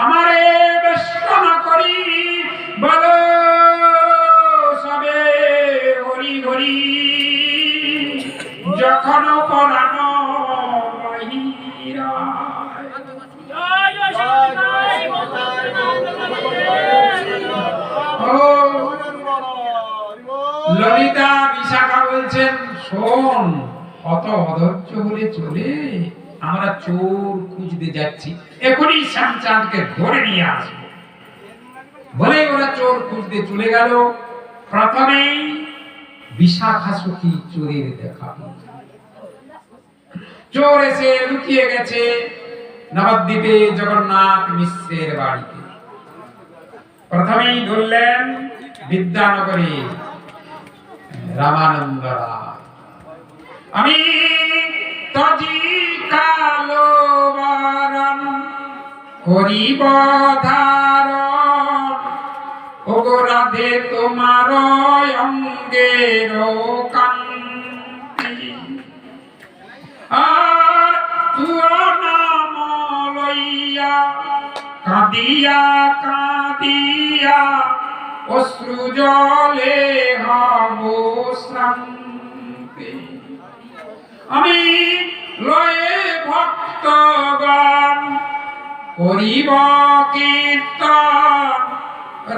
আমারে বেষ্টন করি বলো সবে হরি হরি, যখন পরাণ মহিরায়। ললিতা বিশাখা বলছেন, শোন, অত অধৈর্য হলে চলে, আমরা চোর খুঁজতে যাচ্ছি, এখনই শ্যামচাঁদকে ধরে নিয়ে আসবো। বলে ওরা চোর খুঁজতে চলে গেল। প্রথমেই বিশাখা সখী চোরের দেখা, চোর এসে লুকিয়ে গেছে নবদ্বীপে জগন্নাথ মিশ্রের বাড়িতে। প্রথমেই ধরলেন বিদ্যানগরে রামানন্দ রায়। আমি তজি কালো বরণ করিব ধারণ, ওগো রাধে তোমার অঙ্গের কান্তি, আর তুয় নাম লইয়া কাঁদিয়া কাঁদিয়া, অশ্রু জলে হব শ্রান্তি। আমি লয়ে ভক্তগণ করিব কীর্তন,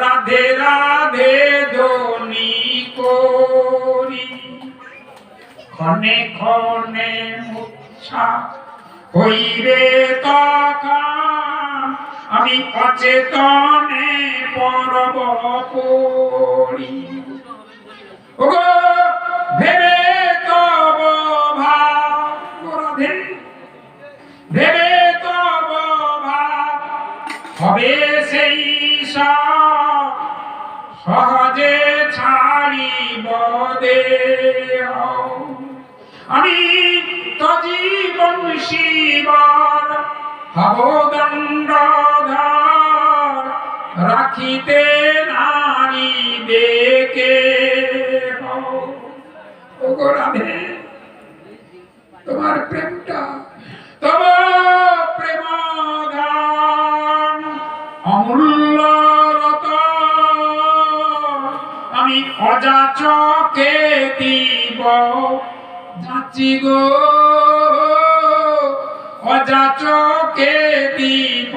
রাধে রাধে ধ্বনি করি, ক্ষণে ক্ষণে মূর্ছা হইবে তখন, আমি অচেতনে পরব পড়ি। ওগো ভেবে তব ভাব রাধে, ভেবে তব ভাব হবে সেই সহজে ছাড়িব দেহ। আমি তজীবন শিবর হব দণ্ডধর, রাখিতে নারী বেকে। ওগো রাধে, তোমার প্রেমটা, তোমার প্রেম দান অমূল্য রতন, আমি অযাচকে দিব যাচি গো, অযাচকে দিব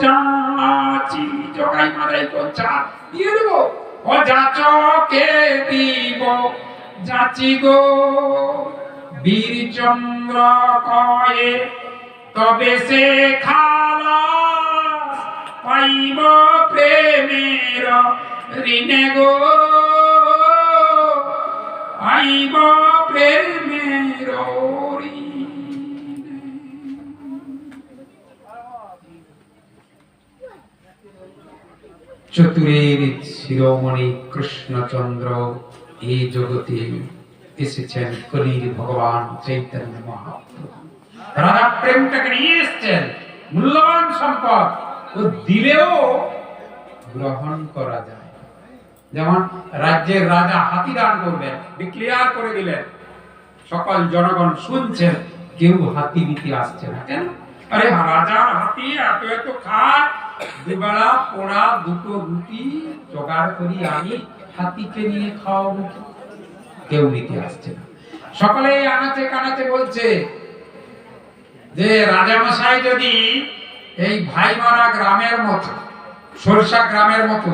যাচি, জগাই মারাই তো চা দিয়ে দেব, অযাচকে দিব যাচি গো বীরচন্দ্র কয়ে তবে সে খালাস পাইব প্রেমের ঋণে গো আইব প্রেমের ঋণে। চতুরের শিরোমণি কৃষ্ণচন্দ্র এই জগতে এসেছেন কলির ভগবান চৈতন্য মহাপ্রভু। রাধা প্রেমটাকে নিয়ে এসেছেন, মূল্যবান সম্পদ, ও দিলেও গ্রহণ করা যায়। যেমন রাজ্যের রাজা হাতি দান করবেন, ডিক্লেয়ার করে দিলেন, সকল জনগণ শুনছেন, কেউ হাতি নিতে আসছে না। কেন? আরে রাজার হাতি এত এত খায়, দুবেলা পোড়া দুটো রুটি জোগাড় করি আমি, হাতিকে নিয়ে খাওয়াবো, কেউ নিতে আসছে না। সকলে আনাচে কানাচে বলছে যে রাজামশাই যদি এই ভাইমারা গ্রামের মতো, সরষা গ্রামের মতো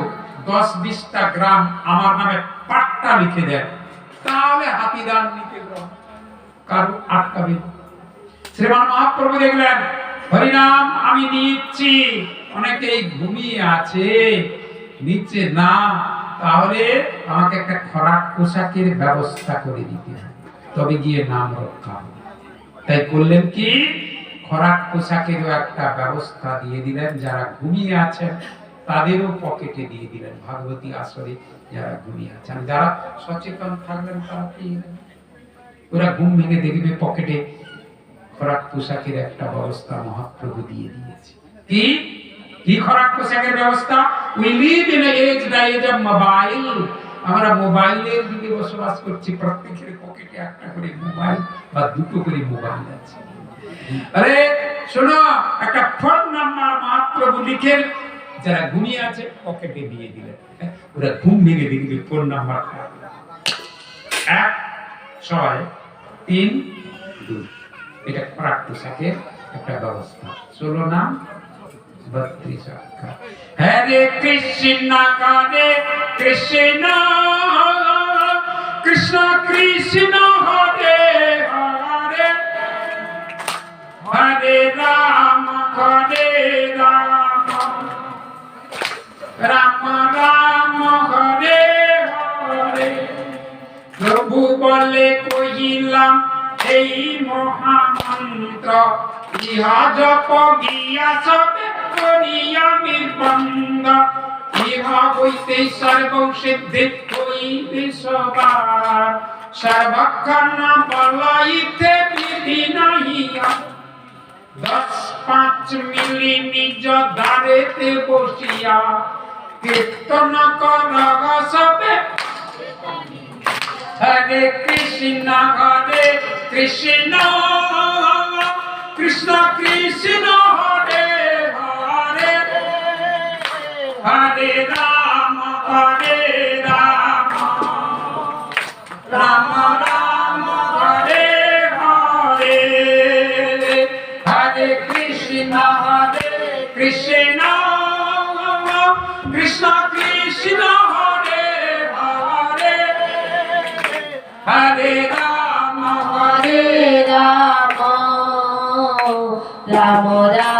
10-20টা গ্রাম আমার নামে পাট্টা লিখে দেন, তাহলে হাতিদান নিতে কারো আটকাবে। শ্রীমান মহাপ্রভু দেখলেন হরিনাম আমি নিচ্ছি, অনেকেই ঘুমিয়ে আছে নিচে না, তাহলে আমাকে একটা খোরাক পোশাকের ব্যবস্থা করে দিতে হবে, তবে গিয়ে নাম রক্ষা হবে। তাই করলেন কি, খোরাক পোশাকেরও একটা ব্যবস্থা দিয়ে দিলেন, যারা ঘুমিয়ে আছেন তাদেরও পকেটে দিয়ে দিলেন। ভাগবতী আসরে যারা ঘুমিয়ে আছেন, যারা সচেতন থাকলেন তারা পেয়ে গেলেন। ওরা ঘুম ভেঙে দেখবে পকেটে খোরাক পোশাকের একটা ব্যবস্থা মহাপ্রভু দিয়ে দিয়েছে। কি কি খোরাক পোশাকের ব্যবস্থা? We live in a age the age of mobile. আমরা মোবাইলের যুগে বসবাস করছি, প্রত্যেকের পকেটে একটা করে মোবাইল বা দুটো করে মোবাইল আছে। আরে শোনো, একটা ফোন নাম্বার মহাপ্রভু লিখে যারা ঘুমিয়ে আছে পকেটে দিয়ে দিলেন। ওরা ঘুম ভেঙে দেখবে ফোন নাম্বার 16332। এটা খোরাক পোশাকের একটা ব্যবস্থা। 16 নাম 32 অক্ষর। হরে কৃষ্ণ হরে কৃষ্ণ কৃষ্ণ কৃষ্ণ হরে হরে হরে রাম রাম রাম হরে হরে। প্রভু বলে কহিলাম এই মহামন্ত্র, ইহা জপ গিয়া সবে করিয়া নির্বন্ধ, ইহা হইতে সর্বসিদ্ধি হইবে সবার, সর্বক্ষণ বলাইতে বিধি নাহিয়া। 10-5 মিলি নিজ দ্বারেতে বসিয়া কীর্তন কর সবে। হরে কৃষ্ণ কৃষ্ণ কৃষ্ণ হরে হরে হরে রাম রাম রাম হরে হরে হরে কৃষ্ণ কৃষ্ণ কৃষ্ণ হরে হরে হরে রাম রাম রাম